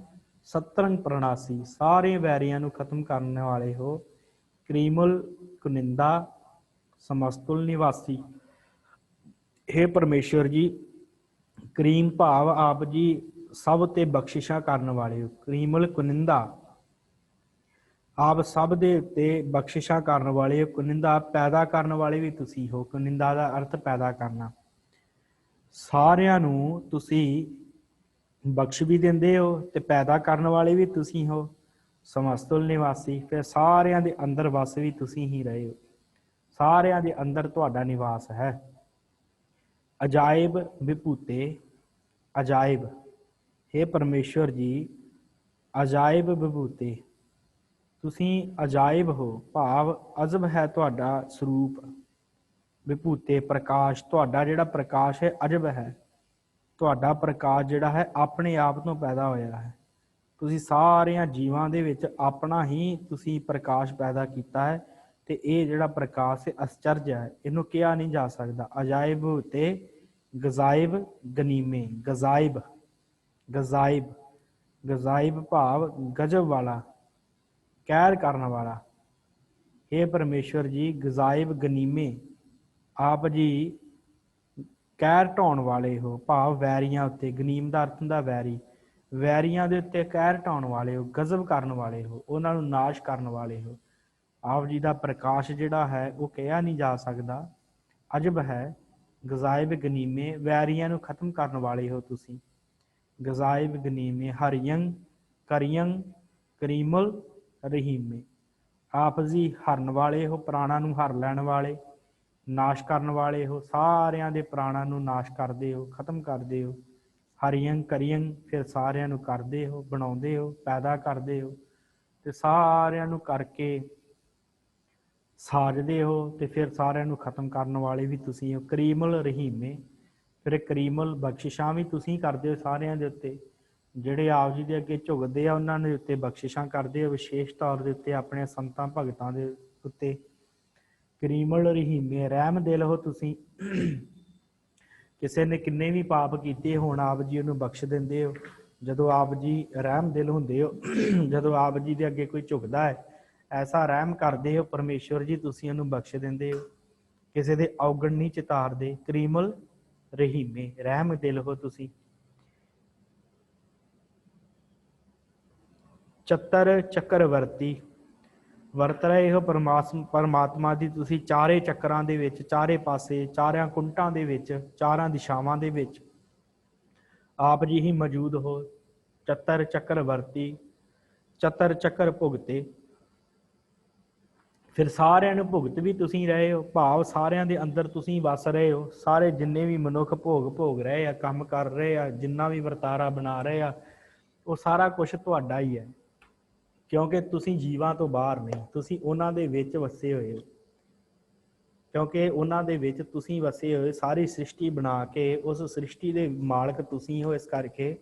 A: ਸਤਰੰਗ ਪ੍ਰਣਾਸੀ, ਸਾਰੇ ਵੈਰੀਆਂ ਨੂੰ ਖਤਮ ਕਰਨ ਵਾਲੇ ਹੋ। ਕਰੀਮੁਲ ਕੁਨਿੰਦਾ ਸਮਸਤੁਲ ਨਿਵਾਸੀ, हे ਪਰਮੇਸ਼ਵਰ ਜੀ, ਕਰੀਮ ਭਾਵ ਆਪ ਜੀ ਸਭ ਤੇ ਬਖਸ਼ਿਸ਼ਾਂ ਕਰਨ ਵਾਲੇ ਹੋ। ਕਰੀਮੁਲ ਕੁਨਿੰਦਾ, ਆਪ ਸਭ ਦੇ ਉੱਤੇ ਬਖਸ਼ਿਸ਼ਾਂ ਕਰਨ ਵਾਲੇ ਹੋ। ਕੁਨਿੰਦਾ ਪੈਦਾ ਕਰਨ ਵਾਲੇ ਵੀ ਤੁਸੀਂ ਹੋ। ਕੁਨਿੰਦਾ ਦਾ ਅਰਥ ਪੈਦਾ ਕਰਨਾ। ਸਾਰਿਆਂ ਨੂੰ ਤੁਸੀਂ ਬਖਸ਼ ਵੀ ਦਿੰਦੇ ਹੋ ਤੇ ਪੈਦਾ ਕਰਨ ਵਾਲੇ ਵੀ ਤੁਸੀਂ ਹੋ। ਸਮਸਤੁਲ ਨਿਵਾਸੀ, ਫਿਰ ਸਾਰਿਆਂ ਦੇ ਅੰਦਰ ਵਸ ਵੀ ਤੁਸੀਂ ਹੀ ਰਹੇ ਹੋ, ਸਾਰਿਆਂ ਦੇ ਅੰਦਰ ਤੁਹਾਡਾ ਨਿਵਾਸ ਹੈ। ਅਜਾਇਬ ਵਿਭੂਤੇ, ਅਜਾਇਬ, हे ਪਰਮੇਸ਼ਵਰ ਜੀ, ਅਜਾਇਬ ਵਿਭੂਤੇ, ਤੁਸੀਂ ਅਜਾਇਬ ਹੋ, ਭਾਵ ਅਜਬ ਹੈ ਤੁਹਾਡਾ ਸਰੂਪ। ਵਿਭੂਤੇ ਪ੍ਰਕਾਸ਼, ਤੁਹਾਡਾ ਜਿਹੜਾ ਪ੍ਰਕਾਸ਼ ਹੈ ਅਜਬ ਹੈ। ਤੁਹਾਡਾ ਪ੍ਰਕਾਸ਼ ਜਿਹੜਾ ਹੈ ਆਪਣੇ ਆਪ ਤੋਂ ਪੈਦਾ ਹੋਇਆ ਹੈ। ਤੁਸੀਂ ਸਾਰਿਆਂ ਜੀਵਾਂ ਦੇ ਵਿੱਚ ਆਪਣਾ ਹੀ ਤੁਸੀਂ ਪ੍ਰਕਾਸ਼ ਪੈਦਾ ਕੀਤਾ ਹੈ, ਤੇ ਇਹ ਜਿਹੜਾ ਪ੍ਰਕਾਸ਼ ਹੈ ਅਸਚਰਜ ਹੈ, ਇਹਨੂੰ ਕਿਹਾ ਨਹੀਂ ਜਾ ਸਕਦਾ। ਅਜਾਇਬ ਤੇ ਗਜ਼ਾਇਬ ਗਨੀਮੇ, ਗਜ਼ਾਇਬ, ਗਜ਼ਾਇਬ, ਗਜ਼ਾਇਬ ਭਾਵ ਗਜਬ ਵਾਲਾ, ਕਹਿਰ ਕਰਨ ਵਾਲਾ। हे ਪਰਮੇਸ਼ਵਰ ਜੀ, ਗਜ਼ਾਇਬ ਗਨੀਮੇ, ਆਪ ਜੀ ਕਹਿਰ ਢਾਉਣ ਵਾਲੇ ਹੋ, ਭਾਵ ਵੈਰੀਆਂ ਉੱਤੇ। ਗਨੀਮ ਦਾ ਅਰਥ ਹੁੰਦਾ ਵੈਰੀ, ਵੈਰੀਆਂ ਦੇ ਉੱਤੇ ਕਹਿਰ ਢਾਉਣ ਵਾਲੇ ਹੋ, ਗਜ਼ਬ ਕਰਨ ਵਾਲੇ ਹੋ, ਉਹਨਾਂ ਨੂੰ ਨਾਸ਼ ਕਰਨ ਵਾਲੇ ਹੋ। ਆਪ ਜੀ ਦਾ ਪ੍ਰਕਾਸ਼ ਜਿਹੜਾ ਹੈ ਉਹ ਕਿਹਾ ਨਹੀਂ ਜਾ ਸਕਦਾ, ਅਜਬ ਹੈ। ਗਜ਼ਾਇਬ ਗਨੀਮੇ, ਵੈਰੀਆਂ ਨੂੰ ਖਤਮ ਕਰਨ ਵਾਲੇ ਹੋ ਤੁਸੀਂ। ਗਜ਼ਾਇਬ ਗਨੀਮੇ, ਹਰਿਯੰ ਕਰਿਯੰ ਕਰੀਮੁਲ ਰਹੀਮੇ, ਆਪ ਜੀ ਹਰਨ ਵਾਲੇ ਹੋ, ਪ੍ਰਾਣਾਂ ਨੂੰ ਹਰ ਲੈਣ ਵਾਲੇ। ਨਾਸ਼ ਕਰਨ ਵਾਲੇ ਹੋ, ਸਾਰਿਆਂ ਦੇ ਪ੍ਰਾਣਾਂ ਨੂੰ ਨਾਸ਼ ਕਰਦੇ ਹੋ, ਖਤਮ ਕਰਦੇ ਹੋ। ਹਰੀਅੰ ਕਰੀਅੰ, ਫਿਰ ਸਾਰਿਆਂ ਨੂੰ ਕਰਦੇ ਹੋ, ਬਣਾਉਂਦੇ ਹੋ, ਪੈਦਾ ਕਰਦੇ ਹੋ, ਤੇ ਸਾਰਿਆਂ ਨੂੰ ਕਰਕੇ ਸਾਜਦੇ ਹੋ, ਤੇ ਫਿਰ ਸਾਰਿਆਂ ਨੂੰ ਖਤਮ ਕਰਨ ਵਾਲੇ ਵੀ ਤੁਸੀਂ ਹੋ। ਕਰੀਮਲ ਰਹੀਮੇ, ਫਿਰ ਕਰੀਮਲ ਬਖਸ਼ਿਸ਼ਾਂ ਵੀ ਤੁਸੀਂ ਕਰਦੇ ਹੋ ਸਾਰਿਆਂ ਦੇ ਉੱਤੇ। ਜਿਹੜੇ ਆਪ ਜੀ ਦੇ ਅੱਗੇ ਝੁਕਦੇ ਆ ਉਹਨਾਂ ਦੇ ਉੱਤੇ ਬਖਸ਼ਿਸ਼ਾਂ ਕਰਦੇ ਹੋ, ਵਿਸ਼ੇਸ਼ ਤੌਰ ਦੇ ਉੱਤੇ ਆਪਣੇ ਸੰਤਾਂ ਭਗਤਾਂ ਦੇ ਉੱਤੇ। ਕਰੀਮਲ ਰਹੀਮੇ, ਰਹਿਮ ਦਿਲ ਹੋ ਤੁਸੀਂ। ਕਿਸੇ ਨੇ ਕਿੰਨੇ ਵੀ ਪਾਪ ਕੀਤੇ ਹੋਣ, ਆਪ ਜੀ ਉਹਨੂੰ ਬਖਸ਼ ਦਿੰਦੇ ਹੋ। ਜਦੋਂ ਆਪ ਜੀ ਰਹਿਮ ਦਿਲ ਹੁੰਦੇ ਹੋ, ਜਦੋਂ ਆਪ ਜੀ ਦੇ ਅੱਗੇ ਕੋਈ ਝੁਕਦਾ ਹੈ, ਐਸਾ ਰਹਿਮ ਕਰਦੇ ਹੋ ਪਰਮੇਸ਼ਵਰ ਜੀ, ਤੁਸੀਂ ਉਹਨੂੰ ਬਖਸ਼ ਦਿੰਦੇ ਹੋ। ਕਿਸੇ ਦੇ ਔਗਣ ਨਹੀਂ ਚਿਤਾਰਦੇ। ਕਰੀਮਲ ਰਹੀਮੇ, ਰਹਿਮ ਦਿਲ ਹੋ ਤੁਸੀਂ। ਚੱਤਰ ਚੱਕਰਵਰਤੀ, ਵਰਤ ਰਹੇ ਹੋ ਪਰਮਾਤਮਾ ਦੀ ਤੁਸੀਂ ਚਾਰੇ ਚੱਕਰਾਂ ਦੇ ਵਿੱਚ, ਚਾਰੇ ਪਾਸੇ, ਚਾਰਾਂ ਕੁੰਟਾਂ ਦੇ ਵਿੱਚ, ਚਾਰਾਂ ਦਿਸ਼ਾਵਾਂ ਦੇ ਵਿੱਚ ਆਪ ਜੀ ਹੀ ਮੌਜੂਦ ਹੋ। ਚੱਤਰ ਚੱਕਰਵਰਤੀ, ਚੱਤਰ ਚੱਕਰ ਭੁਗਤੇ, ਫਿਰ ਸਾਰਿਆਂ ਨੂੰ ਭੁਗਤ ਵੀ ਤੁਸੀਂ ਰਹੇ ਹੋ, ਭਾਵ ਸਾਰਿਆਂ ਦੇ ਅੰਦਰ ਤੁਸੀਂ ਵਸ ਰਹੇ ਹੋ। ਸਾਰੇ ਜਿੰਨੇ ਵੀ ਮਨੁੱਖ ਭੋਗ ਰਹੇ ਆ, ਕੰਮ ਕਰ ਰਹੇ ਆ, ਜਿੰਨਾ ਵੀ ਵਰਤਾਰਾ ਬਣਾ ਰਹੇ ਆ, ਉਹ ਸਾਰਾ ਕੁਝ ਤੁਹਾਡਾ ਹੀ ਹੈ। ਕਿਉਂਕਿ ਤੁਸੀਂ ਜੀਵਾਂ ਤੋਂ ਬਾਹਰ ਨਹੀਂ, ਤੁਸੀਂ ਉਹਨਾਂ ਦੇ ਵਿੱਚ ਵਸੇ ਹੋਏ ਹੋ। ਕਿਉਂਕਿ ਉਹਨਾਂ ਦੇ ਵਿੱਚ ਤੁਸੀਂ ਵਸੇ ਹੋਏ, ਸਾਰੀ ਸ੍ਰਿਸ਼ਟੀ ਬਣਾ ਕੇ ਉਸ ਸ੍ਰਿਸ਼ਟੀ ਦੇ ਮਾਲਕ ਤੁਸੀਂ ਹੋ। ਇਸ ਕਰਕੇ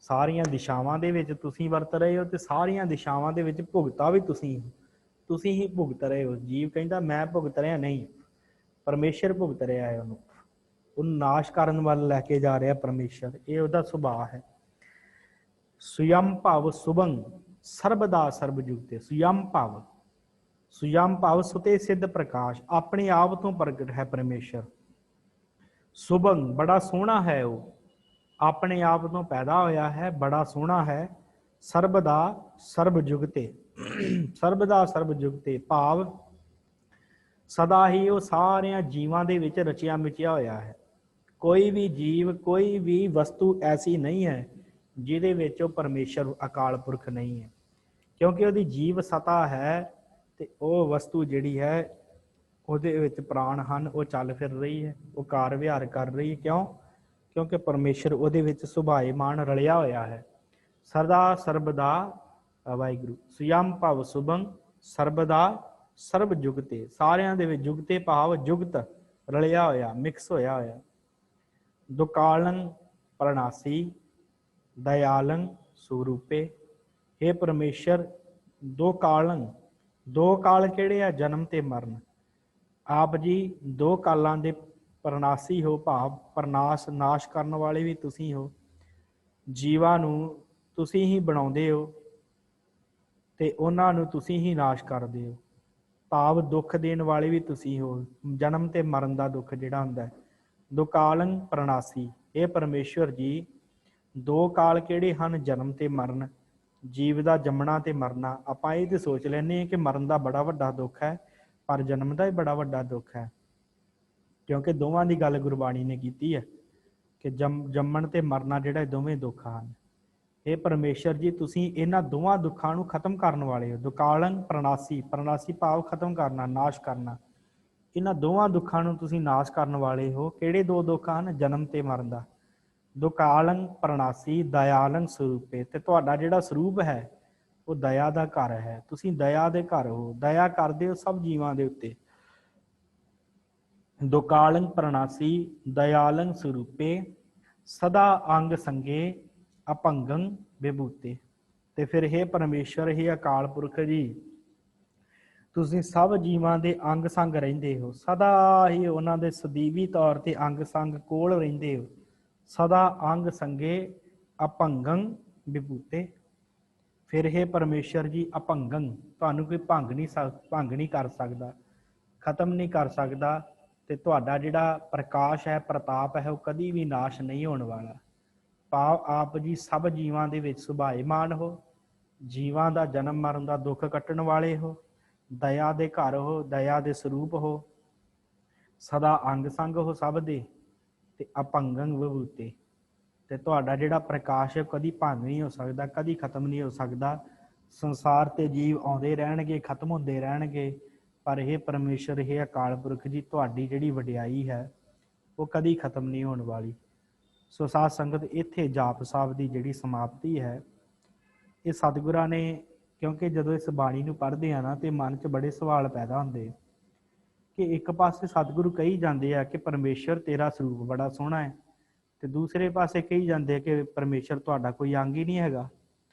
A: ਸਾਰੀਆਂ ਦਿਸ਼ਾਵਾਂ ਦੇ ਵਿੱਚ ਤੁਸੀਂ ਵਰਤ ਰਹੇ ਹੋ, ਤੇ ਸਾਰੀਆਂ ਦਿਸ਼ਾਵਾਂ ਦੇ ਵਿੱਚ ਭੁਗਤਾ ਵੀ ਤੁਸੀਂ ਹੋ। ਤੁਸੀਂ ਹੀ ਭੁਗਤ ਰਹੇ ਹੋ। ਜੀਵ ਕਹਿੰਦਾ ਮੈਂ ਭੁਗਤ ਰਿਹਾ, ਨਹੀਂ, ਪਰਮੇਸ਼ਰ ਭੁਗਤ ਰਿਹਾ ਹੈ ਉਹਨੂੰ ਨਾਸ਼ ਕਰਨ ਵੱਲ ਲੈ ਕੇ ਜਾ ਰਿਹਾ ਪਰਮੇਸ਼ਰ। ਇਹ ਉਹਦਾ ਸੁਭਾਅ ਹੈ। ਸੁਯਮ ਭਵ ਸੁਭੰ ਸਰਬਦਾ ਸਰਬ ਜੁਗਤੇ। ਸੁਯਮ ਭਵ, ਸੁਯਮ ਭਵ ਸੁਤੇ ਸਿੱਧ ਪ੍ਰਕਾਸ਼, ਆਪਣੇ ਆਪ ਤੋਂ ਪ੍ਰਗਟ ਹੈ ਪਰਮੇਸ਼ਰ। ਸੁਭੰ, ਬੜਾ ਸੋਹਣਾ ਹੈ ਉਹ, ਆਪਣੇ ਆਪ ਤੋਂ ਪੈਦਾ ਹੋਇਆ ਹੈ, ਬੜਾ ਸੋਹਣਾ ਹੈ। ਸਰਬਦਾ ਸਰਬ ਜੁਗਤੇ, ਸਰਬਦਾ ਸਰਬ ਜੁਗਤੇ ਭਾਵ ਸਦਾ ਹੀ ਉਹ ਸਾਰਿਆਂ ਜੀਵਾਂ ਦੇ ਵਿੱਚ ਰਚਿਆ ਮਿਚਿਆ ਹੋਇਆ ਹੈ। ਕੋਈ ਵੀ ਜੀਵ, ਕੋਈ ਵੀ ਵਸਤੂ ਐਸੀ ਨਹੀਂ ਹੈ ਜਿਹਦੇ ਵਿੱਚ ਉਹ ਪਰਮੇਸ਼ਰ ਅਕਾਲ ਪੁਰਖ ਨਹੀਂ ਹੈ। ਕਿਉਂਕਿ ਉਹਦੀ ਜੀਵ ਸਤਾ ਹੈ, ਤੇ ਉਹ ਵਸਤੂ ਜਿਹੜੀ ਹੈ ਉਹਦੇ ਵਿੱਚ ਪ੍ਰਾਣ ਹਨ, ਉਹ ਚੱਲ ਫਿਰ ਰਹੀ ਹੈ, ਉਹ ਕਾਰ ਵਿਹਾਰ ਕਰ ਰਹੀ ਹੈ। ਕਿਉਂ? ਕਿਉਂਕਿ ਪਰਮੇਸ਼ਰ ਉਹਦੇ ਵਿੱਚ ਸੁਭਾਏਮਾਨ ਰਲਿਆ ਹੋਇਆ ਹੈ। ਸਦਾ ਸਰਬਦਾ ਵਾਹਿਗੁਰੂ। ਸੁਯਮ ਭਵ ਸੁਭੰ ਸਰਬਦਾ ਸਰਬ ਜੁਗਤੇ, ਸਾਰਿਆਂ ਦੇ ਵਿੱਚ ਜੁਗਤੇ ਭਾਵ ਜੁਗਤ, ਰਲਿਆ ਹੋਇਆ, ਮਿਕਸ ਹੋਇਆ ਹੋਇਆ। ਦੁਕਾਲੰ ਪ੍ਰਣਾਸੀ ਦਇਆਲੰ ਸੁਰੂਪੇ, ਹੇ ਪਰਮੇਸ਼ਰ ਦੋ ਕਾਲੰ, ਦੋ ਕਾਲ ਕਿਹੜੇ ਆ? ਜਨਮ ਤੇ ਮਰਨ। ਆਪ ਜੀ ਦੋ ਕਾਲਾਂ ਦੇ ਪ੍ਰਣਾਸੀ ਹੋ, ਭਾਵ ਪ੍ਰਨਾਸ਼, ਨਾਸ਼ ਕਰਨ ਵਾਲੇ ਵੀ ਤੁਸੀਂ ਹੋ। ਜੀਵਾਂ ਨੂੰ ਤੁਸੀਂ ਹੀ ਬਣਾਉਂਦੇ ਹੋ, ਤੇ ਉਹਨਾਂ ਨੂੰ ਤੁਸੀਂ ਹੀ ਨਾਸ਼ ਕਰਦੇ ਹੋ, ਭਾਵ ਦੁੱਖ ਦੇਣ ਵਾਲੇ ਵੀ ਤੁਸੀਂ ਹੋ। ਜਨਮ ਤੇ ਮਰਨ ਦਾ ਦੁੱਖ ਜਿਹੜਾ ਹੁੰਦਾ ਹੈ। ਦੁਕਾਲੰ ਪ੍ਰਣਾਸੀ, ਇਹ ਪਰਮੇਸ਼ਵਰ ਜੀ ਦੋ ਕਾਲ ਕਿਹੜੇ ਹਨ? ਜਨਮ ਤੇ ਮਰਨ। ਜੀਵ ਦਾ ਜੰਮਣਾ ਤੇ ਮਰਨਾ। ਆਪਾਂ ਇਹ ਤੇ ਸੋਚ ਲੈਂਦੇ ਹਾਂ ਕਿ ਮਰਨ ਦਾ ਬੜਾ ਵੱਡਾ ਦੁੱਖ ਹੈ, ਪਰ ਜਨਮ ਦਾ ਹੀ ਬੜਾ ਵੱਡਾ ਦੁੱਖ ਹੈ। ਕਿਉਂਕਿ ਦੋਵਾਂ ਦੀ ਗੱਲ ਗੁਰਬਾਣੀ ਨੇ ਕੀਤੀ ਹੈ ਕਿ ਜੰਮਣ ਤੇ ਮਰਨਾ ਜਿਹੜਾ ਇਹ ਦੋਵੇਂ ਦੁੱਖ ਹਨ। ਇਹ ਪਰਮੇਸ਼ਰ ਜੀ ਤੁਸੀਂ ਇਹਨਾਂ ਦੋਵਾਂ ਦੁੱਖਾਂ ਨੂੰ ਖਤਮ ਕਰਨ ਵਾਲੇ ਹੋ। ਦੁਕਾਲੰ ਪ੍ਰਣਾਸੀ, ਪ੍ਰਣਾਸੀ ਭਾਵ ਖਤਮ ਕਰਨਾ, ਨਾਸ਼ ਕਰਨਾ। ਇਹਨਾਂ ਦੋਵਾਂ ਦੁੱਖਾਂ ਨੂੰ ਤੁਸੀਂ ਨਾਸ਼ ਕਰਨ ਵਾਲੇ ਹੋ। ਕਿਹੜੇ ਦੋ ਦੁੱਖ ਹਨ? ਜਨਮ ਤੇ ਮਰਨ ਦਾ। ਦੁਕਾਲੰ ਪ੍ਰਣਾਸੀ ਦਇਆਲੰ ਸਰੂਪੇ, ਤੇ ਤੁਹਾਡਾ ਜਿਹੜਾ ਸਰੂਪ ਹੈ ਉਹ ਦਇਆ ਦਾ ਘਰ ਹੈ। ਤੁਸੀਂ ਦਇਆ ਦੇ ਘਰ ਹੋ, ਦਇਆ ਕਰਦੇ ਹੋ ਸਭ ਜੀਵਾਂ ਦੇ ਉੱਤੇ। ਦੁਕਾਲੰ ਪ੍ਰਣਾਸੀ ਦਇਆਲੰ ਸਰੂਪੇ ਸਦਾ ਅੰਗ ਸੰਗੇ ਅਭੰਗੰ ਵਿਭੂਤੇ। ਤੇ ਫਿਰ ਹੇ ਪਰਮੇਸ਼ਰ, ਹੇ ਅਕਾਲ ਪੁਰਖ ਜੀ, ਤੁਸੀਂ ਸਭ ਜੀਵਾਂ ਦੇ ਅੰਗ ਸੰਗ ਰਹਿੰਦੇ ਹੋ, ਸਦਾ ਹੀ ਉਹਨਾਂ ਦੇ ਸਦੀਵੀ ਤੌਰ ਤੇ ਅੰਗ ਸੰਗ ਕੋਲ ਰਹਿੰਦੇ ਹੋ। ਸਦਾ ਅੰਗ ਸੰਗੇ ਅਭੰਗੰ ਵਿਭੂਤੇ। ਫਿਰ ਹੇ ਪਰਮੇਸ਼ਰ ਜੀ ਅਭੰਗੰ, ਤੁਹਾਨੂੰ ਕੋਈ ਭੰਗ ਨਹੀਂ ਕਰ ਸਕਦਾ, ਖਤਮ ਨਹੀਂ ਕਰ ਸਕਦਾ। ਤੇ ਤੁਹਾਡਾ ਜਿਹੜਾ ਪ੍ਰਕਾਸ਼ ਹੈ, ਪ੍ਰਤਾਪ ਹੈ, ਉਹ ਕਦੀ ਵੀ ਨਾਸ਼ ਨਹੀਂ ਹੋਣ ਵਾਲਾ। ਭਾਵ ਆਪ ਜੀ ਸਭ ਜੀਵਾਂ ਦੇ ਵਿੱਚ ਸੁਭਾਏਮਾਨ ਹੋ, ਜੀਵਾਂ ਦਾ ਜਨਮ ਮਰਨ ਦਾ ਦੁੱਖ ਕੱਟਣ ਵਾਲੇ ਹੋ, ਦਇਆ ਦੇ ਘਰ ਹੋ, ਦਇਆ ਦੇ ਸਰੂਪ ਹੋ, ਸਦਾ ਅੰਗ ਸੰਗ ਹੋ ਸਭ ਦੇ, ਤੇ ਅਭੰਗੰ ਵਿਭੂਤੇ। ਤੇ ਤੁਹਾਡਾ ਜਿਹੜਾ ਪ੍ਰਕਾਸ਼ ਹੈ ਕਦੀ ਭੰਗ ਨਹੀਂ ਹੋ ਸਕਦਾ, ਕਦੀ ਖਤਮ ਨਹੀਂ ਹੋ ਸਕਦਾ। ਸੰਸਾਰ ਤੇ ਜੀਵ ਆਉਂਦੇ ਰਹਿਣਗੇ, ਖਤਮ ਹੁੰਦੇ ਰਹਿਣਗੇ, ਪਰ ਇਹ ਪਰਮੇਸ਼ਰ, ਇਹ ਅਕਾਲ ਪੁਰਖ ਜੀ, ਤੁਹਾਡੀ ਜਿਹੜੀ ਵਡਿਆਈ ਹੈ ਉਹ ਕਦੀ ਖਤਮ ਨਹੀਂ ਹੋਣ ਵਾਲੀ। ਸੋ ਸਾਧ ਸੰਗਤ, ਇੱਥੇ ਜਾਪ ਸਾਹਿਬ ਦੀ ਜਿਹੜੀ ਸਮਾਪਤੀ ਹੈ, ਇਹ ਸਤਿਗੁਰਾਂ ਨੇ, ਕਿਉਂਕਿ ਜਦੋਂ ਇਸ ਬਾਣੀ ਨੂੰ ਪੜ੍ਹਦੇ ਆ ਨਾ ਤੇ ਮਨ 'ਚ ਬੜੇ ਸਵਾਲ ਪੈਦਾ ਹੁੰਦੇ ਕਿ ਇੱਕ ਪਾਸੇ ਸਤਿਗੁਰੂ ਕਹੀ ਜਾਂਦੇ ਆ ਕਿ ਪਰਮੇਸ਼ਰ ਤੇਰਾ ਸਰੂਪ ਬੜਾ ਸੋਹਣਾ ਹੈ, ਤੇ ਦੂਸਰੇ ਪਾਸੇ ਕਹੀ ਜਾਂਦੇ ਕਿ ਪਰਮੇਸ਼ਰ ਤੁਹਾਡਾ ਕੋਈ ਅੰਗ ਹੀ ਨਹੀਂ ਹੈਗਾ।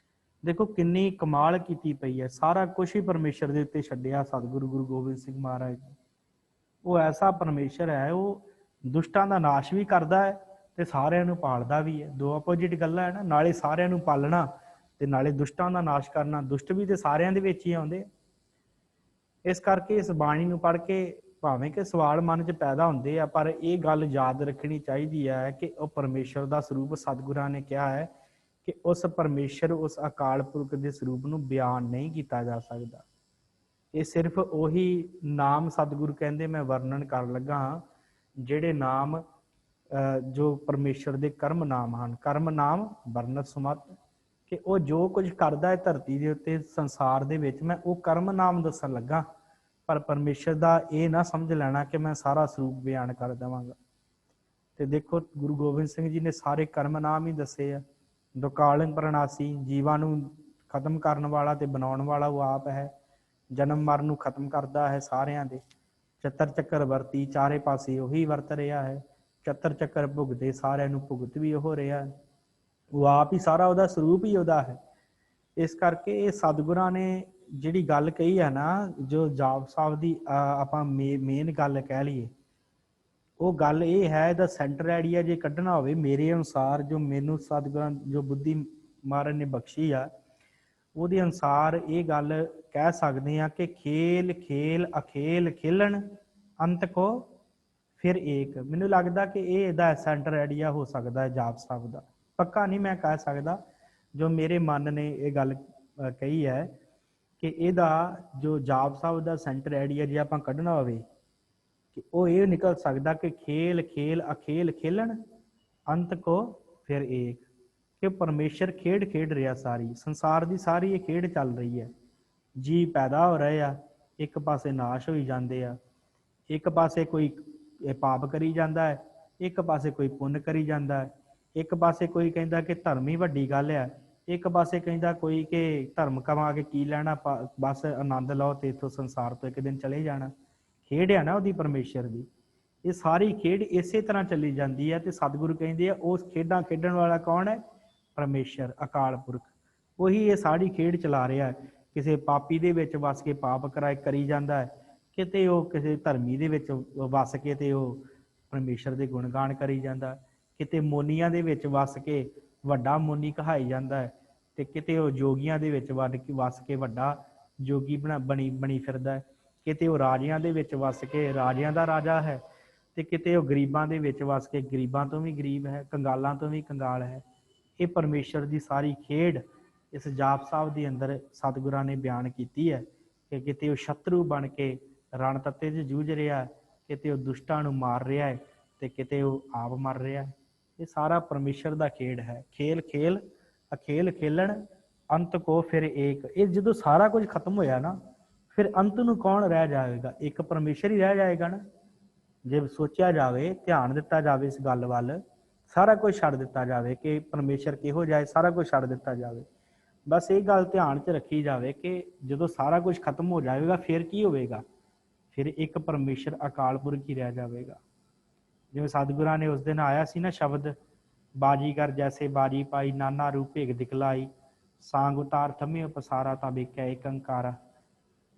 A: ਦੇਖੋ ਕਿੰਨੀ ਕਮਾਲ ਕੀਤੀ ਪਈ ਹੈ, ਸਾਰਾ ਕੁਝ ਹੀ ਪਰਮੇਸ਼ਰ ਦੇ ਉੱਤੇ ਛੱਡਿਆ ਸਤਿਗੁਰੂ ਗੁਰੂ ਗੋਬਿੰਦ ਸਿੰਘ ਮਹਾਰਾਜ ਜੀ। ਉਹ ਐਸਾ ਪਰਮੇਸ਼ਰ ਹੈ, ਉਹ ਦੁਸ਼ਟਾਂ ਦਾ ਨਾਸ਼ ਵੀ ਕਰਦਾ ਹੈ ਤੇ ਸਾਰਿਆਂ ਨੂੰ ਪਾਲਦਾ ਵੀ ਹੈ। ਦੋ ਆਪੋਜਿਟ ਗੱਲਾਂ ਹੈ ਨਾ, ਨਾਲੇ ਸਾਰਿਆਂ ਨੂੰ ਪਾਲਣਾ ਤੇ ਨਾਲੇ ਦੁਸ਼ਟਾਂ ਦਾ ਨਾਸ਼ ਕਰਨਾ। ਦੁਸ਼ਟ ਵੀ ਤੇ ਸਾਰਿਆਂ ਦੇ ਵਿੱਚ ਹੀ ਆਉਂਦੇ। ਇਸ ਕਰਕੇ ਇਸ ਬਾਣੀ ਨੂੰ ਪੜ੍ਹ ਕੇ ਭਾਵੇਂ ਕਿ ਸਵਾਲ ਮਨ 'ਚ ਪੈਦਾ ਹੁੰਦੇ ਆ, ਪਰ ਇਹ ਗੱਲ ਯਾਦ ਰੱਖਣੀ ਚਾਹੀਦੀ ਹੈ ਕਿ ਉਹ ਪਰਮੇਸ਼ਰ ਦਾ ਸਰੂਪ, ਸਤਿਗੁਰਾਂ ਨੇ ਕਿਹਾ ਹੈ ਕਿ ਉਸ ਪਰਮੇਸ਼ਰ, ਉਸ ਅਕਾਲ ਪੁਰਖ ਦੇ ਸਰੂਪ ਨੂੰ ਬਿਆਨ ਨਹੀਂ ਕੀਤਾ ਜਾ ਸਕਦਾ। ਇਹ ਸਿਰਫ ਉਹੀ ਨਾਮ ਸਤਿਗੁਰੂ ਕਹਿੰਦੇ ਮੈਂ ਵਰਣਨ ਕਰਨ ਲੱਗਾ ਹਾਂ, ਜਿਹੜੇ ਨਾਮ ਜੋ ਪਰਮੇਸ਼ਰ ਦੇ ਕਰਮ ਨਾਮ ਹਨ। ਕਰਮ ਨਾਮ ਵਰਣਨ ਸੁਮਤ, ਕਿ ਉਹ ਜੋ ਕੁਝ ਕਰਦਾ ਹੈ ਧਰਤੀ ਦੇ ਉੱਤੇ, ਸੰਸਾਰ ਦੇ ਵਿੱਚ, ਮੈਂ ਉਹ ਕਰਮ ਨਾਮ ਦੱਸਣ ਲੱਗਾ। ਪਰ ਪਰਮੇਸ਼ਰ ਦਾ ਇਹ ਨਾ ਸਮਝ ਲੈਣਾ ਕਿ ਮੈਂ ਸਾਰਾ ਸਰੂਪ ਬਿਆਨ ਕਰ ਦੇਵਾਂਗਾ। ਤੇ ਦੇਖੋ ਗੁਰੂ ਗੋਬਿੰਦ ਸਿੰਘ ਜੀ ਨੇ ਸਾਰੇ ਕਰਮ ਨਾਮ ਹੀ ਦੱਸੇ ਆ। ਦੁਕਾਲਨ ਪ੍ਰਣਾਸੀ, ਜੀਵਾਂ ਨੂੰ ਖਤਮ ਕਰਨ ਵਾਲਾ ਤੇ ਬਣਾਉਣ ਵਾਲਾ ਉਹ ਆਪ ਹੈ। ਜਨਮ ਮਰਨ ਨੂੰ ਖਤਮ ਕਰਦਾ ਹੈ ਸਾਰਿਆਂ ਦੇ। ਚੱਤਰ ਚੱਕਰ ਵਰਤੀ, ਚਾਰੇ ਪਾਸੇ ਉਹੀ ਵਰਤ ਰਿਹਾ ਹੈ। ਚੱਤਰ ਚੱਕਰ ਭੁਗਤੇ, ਸਾਰਿਆਂ ਨੂੰ ਭੁਗਤ ਵੀ ਉਹ ਰਿਹਾ। ਉਹ ਆਪ ਹੀ ਸਾਰਾ, ਉਹਦਾ ਸਰੂਪ ਹੀ ਉਹਦਾ ਹੈ। ਇਸ ਕਰਕੇ ਇਹ ਸਤਿਗੁਰਾਂ ਨੇ ਜਿਹੜੀ ਗੱਲ ਕਹੀ ਹੈ ਨਾ, ਜੋ ਜਾਪ ਸਾਹਿਬ ਦੀ ਆਪਾਂ ਮੇਨ ਗੱਲ ਕਹਿ ਲਈਏ, ਉਹ ਗੱਲ ਇਹ ਹੈ, ਇਹਦਾ ਸੈਂਟਰ ਆਈਡੀਆ ਜੇ ਕੱਢਣਾ ਹੋਵੇ ਮੇਰੇ ਅਨੁਸਾਰ, ਜੋ ਮੈਨੂੰ ਸਤਿਗੁਰਾਂ ਜੋ ਬੁੱਧੀ ਮਹਾਰਾਜ ਨੇ ਬਖਸ਼ੀ ਆ, ਉਹਦੇ ਅਨੁਸਾਰ ਇਹ ਗੱਲ ਕਹਿ ਸਕਦੇ ਆ ਕਿ ਖੇਲ ਖੇਲ ਅਖੇਲ ਖੇਲਣ ਅੰਤ ਕੋ ਫਿਰ ਏਕ। ਮੈਨੂੰ ਲੱਗਦਾ ਕਿ ਇਹ ਇਹਦਾ ਸੈਂਟਰ ਆਈਡੀਆ ਹੋ ਸਕਦਾ ਹੈ ਜਾਪ ਸਾਹਿਬ ਦਾ। ਪੱਕਾ ਨਹੀਂ ਮੈਂ ਕਹਿ ਸਕਦਾ, ਜੋ ਮੇਰੇ ਮਨ ਨੇ ਇਹ ਗੱਲ ਕਹੀ ਹੈ ਕਿ ਇਹਦਾ ਜੋ ਜਾਪ ਸਾਹਿਬ ਦਾ ਸੈਂਟਰ ਆਈਡੀਆ ਜੇ ਆਪਾਂ ਕੱਢਣਾ ਹੋਵੇ ਕਿ ਉਹ ਇਹ ਨਿਕਲ ਸਕਦਾ ਕਿ ਖੇਲ ਖੇਲ ਅਖੇਲ ਖੇਲਣ ਅੰਤ ਕੋ ਫਿਰ ਏਕ, ਕਿ ਪਰਮੇਸ਼ਰ ਖੇਡ ਖੇਡ ਰਿਹਾ। ਸਾਰੀ ਸੰਸਾਰ ਦੀ ਸਾਰੀ ਇਹ ਖੇਡ ਚੱਲ ਰਹੀ ਹੈ। ਜੀ ਪੈਦਾ ਹੋ ਰਹੇ ਆ, ਇੱਕ ਪਾਸੇ ਨਾਸ਼ ਹੋਈ ਜਾਂਦੇ ਆ, ਇੱਕ ਪਾਸੇ ਕੋਈ ਪਾਪ ਕਰੀ ਜਾਂਦਾ ਹੈ, ਇੱਕ ਪਾਸੇ ਕੋਈ ਪੁੰਨ ਕਰੀ ਜਾਂਦਾ ਹੈ, ਇੱਕ ਪਾਸੇ ਕੋਈ ਕਹਿੰਦਾ ਕਿ ਧਰਮ ਹੀ ਵੱਡੀ ਗੱਲ ਆ, ਇੱਕ ਪਾਸੇ ਕਹਿੰਦਾ ਕੋਈ ਕਿ ਧਰਮ ਕਮਾ ਕੇ ਕੀ ਲੈਣਾ, ਬਸ ਆਨੰਦ ਲਓ ਤੇ ਇੱਥੋਂ ਸੰਸਾਰ ਤੋਂ ਇੱਕ ਦਿਨ ਚਲੇ ਜਾਣਾ। ਖੇਡ ਆ ਨਾ ਉਹਦੀ ਪਰਮੇਸ਼ਰ ਦੀ। ਇਹ ਸਾਰੀ ਖੇਡ ਇਸੇ ਤਰ੍ਹਾਂ ਚੱਲੀ ਜਾਂਦੀ ਹੈ। ਤੇ ਸਤਿਗੁਰੂ ਕਹਿੰਦੇ ਆ ਉਸ ਖੇਡਾਂ ਖੇਡਣ ਵਾਲਾ ਕੌਣ ਹੈ? ਪਰਮੇਸ਼ਰ, ਅਕਾਲ ਪੁਰਖ। ਉਹੀ ਇਹ ਸਾਰੀ ਖੇਡ ਚਲਾ ਰਿਹਾ ਹੈ। ਕਿਸੇ ਪਾਪੀ ਦੇ ਵਿੱਚ ਵਸ ਕੇ ਪਾਪ ਕਰੀ ਜਾਂਦਾ ਹੈ, ਕਿਤੇ ਉਹ ਕਿਸੇ ਧਰਮੀ ਦੇ ਵਿੱਚ ਵਸ ਕੇ ਤੇ ਉਹ ਪਰਮੇਸ਼ਰ ਦੇ ਗੁਣਗਾਨ ਕਰੀ ਜਾਂਦਾ, ਕਿਤੇ ਮੋਨੀਆਂ ਦੇ ਵਿੱਚ ਵਸ ਕੇ ਵੱਡਾ ਮੋਨੀ ਕਹਾਈ ਜਾਂਦਾ ਹੈ, ਤੇ ਕਿਤੇ ਉਹ ਜੋਗੀਆਂ ਦੇ ਵਿੱਚ ਵਸ ਕੇ ਵੱਡਾ ਜੋਗੀ ਬਣੀ ਫਿਰਦਾ ਹੈ, ਕਿਤੇ ਉਹ ਰਾਜਿਆਂ ਦੇ ਵਿੱਚ ਵਸ ਕੇ ਰਾਜਿਆਂ ਦਾ ਰਾਜਾ ਹੈ, ਤੇ ਕਿਤੇ ਉਹ ਗਰੀਬਾਂ ਦੇ ਵਿੱਚ ਵਸ ਕੇ ਗਰੀਬਾਂ ਤੋਂ ਵੀ ਗਰੀਬ ਹੈ, ਕੰਗਾਲਾਂ ਤੋਂ ਵੀ ਕੰਗਾਲ ਹੈ। ਇਹ ਪਰਮੇਸ਼ਰ ਦੀ ਸਾਰੀ ਖੇਡ ਇਸ ਜਾਪ ਸਾਹਿਬ ਦੇ ਅੰਦਰ ਸਤਿਗੁਰਾਂ ਨੇ ਬਿਆਨ ਕੀਤੀ ਹੈ ਕਿ ਕਿਤੇ ਉਹ ਸ਼ਤਰੂ ਬਣ ਕੇ ਰਣ ਤੱਤੇ 'ਚ ਜੂਝ ਰਿਹਾ, ਕਿਤੇ ਉਹ ਦੁਸ਼ਟਾਂ ਨੂੰ ਮਾਰ ਰਿਹਾ ਹੈ, ਤੇ ਕਿਤੇ ਉਹ ਆਪ ਮਰ ਰਿਹਾ ਹੈ। ਇਹ ਸਾਰਾ ਪਰਮੇਸ਼ਰ ਦਾ ਖੇਡ ਹੈ। ਖੇਲ ਖੇਲ ਅਖੇਲ ਖੇਲਣ ਅੰਤ ਕੋ ਫਿਰ ਏਕ। ਇਹ ਜਦੋਂ ਸਾਰਾ ਕੁਝ ਖਤਮ ਹੋਇਆ ਨਾ, ਫਿਰ ਅੰਤ ਨੂੰ ਕੌਣ ਰਹਿ ਜਾਵੇਗਾ? ਇੱਕ ਪਰਮੇਸ਼ਰ ਹੀ ਰਹਿ ਜਾਏਗਾ ਨਾ। ਜੇ ਸੋਚਿਆ ਜਾਵੇ, ਧਿਆਨ ਦਿੱਤਾ ਜਾਵੇ ਇਸ ਗੱਲ ਵੱਲ, ਸਾਰਾ ਕੁਝ ਛੱਡ ਦਿੱਤਾ ਜਾਵੇ ਕਿ ਪਰਮੇਸ਼ਰ ਕਿਹੋ ਜਾਏ, ਸਾਰਾ ਕੁਝ ਛੱਡ ਦਿੱਤਾ ਜਾਵੇ। ਬਸ ਇਹ ਗੱਲ ਧਿਆਨ 'ਚ ਰੱਖੀ ਜਾਵੇ ਕਿ ਜਦੋਂ ਸਾਰਾ ਕੁਝ ਖਤਮ ਹੋ ਜਾਵੇਗਾ ਫਿਰ ਕੀ ਹੋਵੇਗਾ? ਫਿਰ ਇੱਕ ਪਰਮੇਸ਼ਰ ਅਕਾਲ ਪੁਰਖ ਹੀ ਰਹਿ ਜਾਵੇਗਾ। ਜਿਵੇਂ ਸਤਿਗੁਰਾਂ ਨੇ ਉਸ ਦਿਨ ਆਇਆ ਸੀ ਨਾ ਸ਼ਬਦ, ਬਾਜੀਗਰ ਜੈਸੇ ਬਾਜੀ ਪਾਈ, ਨਾਨਾ ਰੂਪ ਭੇਗ ਦਿਖਲਾਈ, ਸਾਂਗ ਉਤਾਰ ਥੰਮਿਓ ਪਸਾਰਾ ਤਾਂ ਵੇਖਿਆ ਏਕ ਓਂਕਾਰ।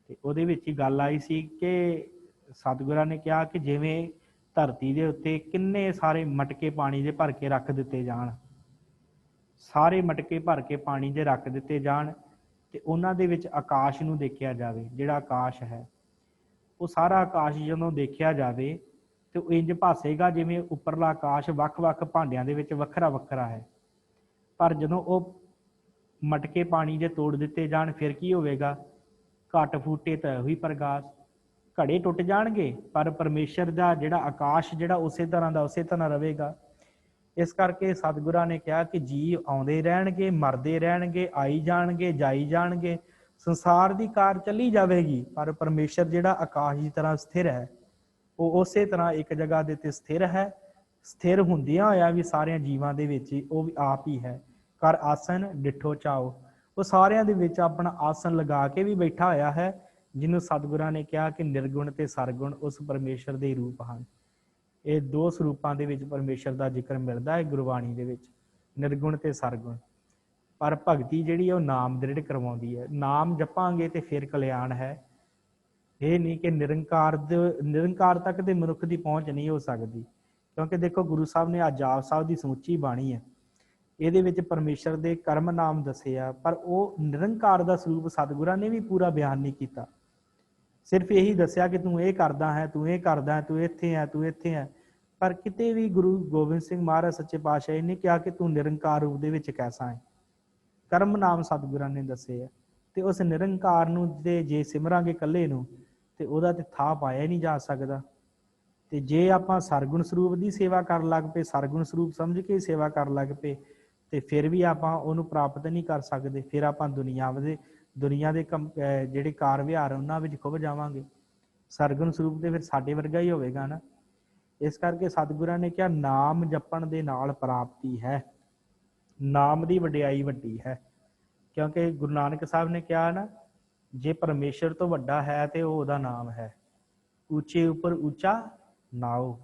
A: ਤੇ ਉਹਦੇ ਵਿੱਚ ਹੀ ਗੱਲ ਆਈ ਸੀ ਕਿ ਸਤਿਗੁਰਾਂ ਨੇ ਕਿਹਾ ਕਿ ਜਿਵੇਂ ਧਰਤੀ ਦੇ ਉੱਤੇ ਕਿੰਨੇ ਸਾਰੇ ਮਟਕੇ ਪਾਣੀ ਦੇ ਭਰ ਕੇ ਰੱਖ ਦਿੱਤੇ ਜਾਣ, ਸਾਰੇ ਮਟਕੇ ਭਰ ਕੇ ਪਾਣੀ ਦੇ ਰੱਖ ਦਿੱਤੇ ਜਾਣ, ਤੇ ਉਹਨਾਂ ਦੇ ਵਿੱਚ ਆਕਾਸ਼ ਨੂੰ ਦੇਖਿਆ ਜਾਵੇ। ਜਿਹੜਾ ਆਕਾਸ਼ ਹੈ, ਉਹ ਸਾਰਾ ਆਕਾਸ਼ ਜਦੋਂ ਦੇਖਿਆ ਜਾਵੇ ਤੇ ਉਹ ਇੰਜ ਭਾਸੇਗਾ ਜਿਵੇਂ ਉੱਪਰਲਾ ਆਕਾਸ਼ ਵੱਖ-ਵੱਖ ਭਾਂਡਿਆਂ ਦੇ ਵਿੱਚ ਵੱਖਰਾ ਵੱਖਰਾ ਹੈ। ਪਰ ਜਦੋਂ ਉਹ ਮਟਕੇ ਪਾਣੀ ਦੇ ਤੋੜ ਦਿੱਤੇ ਜਾਣ ਫਿਰ ਕੀ ਹੋਵੇਗਾ? ਘਟ ਫੂਟੇ ਤਾਂ ਉਹੀ ਪ੍ਰਕਾਸ਼। ਘੜੇ ਟੁੱਟ ਜਾਣਗੇ ਪਰ ਪਰਮੇਸ਼ਰ ਦਾ ਜਿਹੜਾ ਆਕਾਸ਼ ਜਿਹੜਾ ਉਸੇ ਤਰ੍ਹਾਂ ਦਾ ਉਸੇ ਤਰ੍ਹਾਂ ਰਹੇਗਾ। ਇਸ ਕਰਕੇ ਸਤਿਗੁਰਾਂ ਨੇ ਕਿਹਾ ਕਿ ਜੀਵ ਆਉਂਦੇ ਰਹਿਣਗੇ, ਮਰਦੇ ਰਹਿਣਗੇ, ਆਈ ਜਾਣਗੇ, ਜਾਈ ਜਾਣਗੇ, ਸੰਸਾਰ ਦੀ ਕਾਰ ਚੱਲੀ ਜਾਵੇਗੀ, ਪਰ ਪਰਮੇਸ਼ਰ ਜਿਹੜਾ ਆਕਾਸ਼ ਦੀ ਤਰ੍ਹਾਂ ਸਥਿਰ ਹੈ, ਉਹ ਉਸੇ ਤਰ੍ਹਾਂ ਇੱਕ ਜਗ੍ਹਾ ਦੇ ਤੇ ਸਥਿਰ ਹੈ। ਸਥਿਰ ਹੁੰਦਿਆਂ ਹੋਇਆ ਵੀ ਸਾਰਿਆਂ ਜੀਵਾਂ ਦੇ ਵਿੱਚ ਉਹ ਵੀ ਆਪ ਹੀ ਹੈ। ਕਰ ਆਸਨ ਡਿਠੋ ਚਾਓ, ਉਹ ਸਾਰਿਆਂ ਦੇ ਵਿੱਚ ਆਪਣਾ ਆਸਨ ਲਗਾ ਕੇ ਵੀ ਬੈਠਾ ਹੋਇਆ ਹੈ, ਜਿਹਨੂੰ ਸਤਿਗੁਰਾਂ ਨੇ ਕਿਹਾ ਕਿ ਨਿਰਗੁਣ ਤੇ ਸਰਗੁਣ ਉਸ ਪਰਮੇਸ਼ਰ ਦੇ ਰੂਪ ਹਨ। ਇਹ ਦੋ ਸਰੂਪਾਂ ਦੇ ਵਿੱਚ ਪਰਮੇਸ਼ਰ ਦਾ ਜ਼ਿਕਰ ਮਿਲਦਾ ਹੈ ਗੁਰਬਾਣੀ ਦੇ ਵਿੱਚ, ਨਿਰਗੁਣ ਤੇ ਸਰਗੁਣ। ਪਰ ਭਗਤੀ ਜਿਹੜੀ ਉਹ ਨਾਮ ਦ੍ਰਿੜ ਕਰਵਾਉਂਦੀ ਹੈ। ਨਾਮ ਜਪਾਂਗੇ ਤੇ ਫਿਰ ਕਲਿਆਣ ਹੈ। ਇਹ ਨਹੀਂ ਕਿ ਨਿਰੰਕਾਰ ਤੱਕ ਦੇ ਮਨੁੱਖ ਦੀ ਪਹੁੰਚ ਨਹੀਂ ਹੋ ਸਕਦੀ, ਕਿਉਂਕਿ ਦੇਖੋ ਗੁਰੂ ਸਾਹਿਬ ਨੇ ਅੱਜ ਜਾਪ ਸਾਹਿਬ ਦੀ ਸਮੁੱਚੀ ਬਾਣੀ ਹੈ, ਇਹਦੇ ਵਿੱਚ ਪਰਮੇਸ਼ਰ ਦੇ ਕਰਮ ਨਾਮ ਦੱਸੇ ਆ, ਪਰ ਉਹ ਨਿਰੰਕਾਰ ਦਾ ਸਰੂਪ ਸਤਿਗੁਰਾਂ ਨੇ ਵੀ ਪੂਰਾ ਬਿਆਨ ਨਹੀਂ ਕੀਤਾ। ਸਿਰਫ ਇਹੀ ਦੱਸਿਆ ਕਿ ਤੂੰ ਇਹ ਕਰਦਾ ਹੈ, ਤੂੰ ਇਹ ਕਰਦਾ ਹੈ, ਤੂੰ ਇੱਥੇ ਹੈ, ਤੂੰ ਇੱਥੇ ਹੈ। ਪਰ ਕਿਤੇ ਵੀ ਗੁਰੂ ਗੋਬਿੰਦ ਸਿੰਘ ਮਹਾਰਾਜ ਸੱਚੇ ਪਾਤਸ਼ਾਹ ਨੇ ਕਿਹਾ ਕਿ ਤੂੰ ਨਿਰੰਕਾਰ ਰੂਪ ਦੇ ਵਿੱਚ ਕੈਸਾ ਹੈ। ਕਰਮ ਨਾਮ ਸਤਿਗੁਰਾਂ ਨੇ ਦੱਸੇ ਆ, ਤੇ ਉਸ ਨਿਰੰਕਾਰ ਨੂੰ ਜੇ ਸਿਮਰਾਂਗੇ ਇਕੱਲੇ ਨੂੰ ਤੇ ਉਹਦਾ ਤੇ ਥਾਂ ਪਾਇਆ ਨਹੀਂ ਜਾ ਸਕਦਾ। ਤੇ ਜੇ ਆਪਾਂ ਸਰਗੁਣ ਸਰੂਪ ਦੀ ਸੇਵਾ ਕਰਨ ਲੱਗ ਪਏ, ਸਰਗੁਣ ਸਰੂਪ ਸਮਝ ਕੇ ਸੇਵਾ ਕਰਨ ਲੱਗ ਪਏ, ਤੇ ਫਿਰ ਵੀ ਆਪਾਂ ਉਹਨੂੰ ਪ੍ਰਾਪਤ ਨਹੀਂ ਕਰ ਸਕਦੇ। ਫਿਰ ਆਪਾਂ ਦੁਨੀਆ ਦੇ ਜਿਹੜੇ ਕਾਰ ਵਿਹਾਰ ਉਹਨਾਂ ਵਿੱਚ ਖੁੱਭ ਜਾਵਾਂਗੇ। ਸਰਗੁਣ ਸਰੂਪ ਤੇ ਫਿਰ ਸਾਡੇ ਵਰਗਾ ਹੀ ਹੋਵੇਗਾ ਨਾ। ਇਸ ਕਰਕੇ ਸਤਿਗੁਰਾਂ ਨੇ ਕਿਹਾ ਨਾਮ ਜਪਣ ਦੇ ਨਾਲ ਪ੍ਰਾਪਤੀ ਹੈ, ਨਾਮ ਦੀ ਵਡਿਆਈ ਵੱਡੀ ਹੈ। ਕਿਉਂਕਿ ਗੁਰੂ ਨਾਨਕ ਸਾਹਿਬ ਨੇ ਕਿਹਾ ਨਾ, ਜੇ ਪਰਮੇਸ਼ਰ ਤੋਂ ਵੱਡਾ ਹੈ ਤੇ ਉਹ ਉਹਦਾ ਨਾਮ ਹੈ। ਉੱਚੇ ਉੱਪਰ ਉੱਚਾ ਨਾਉ,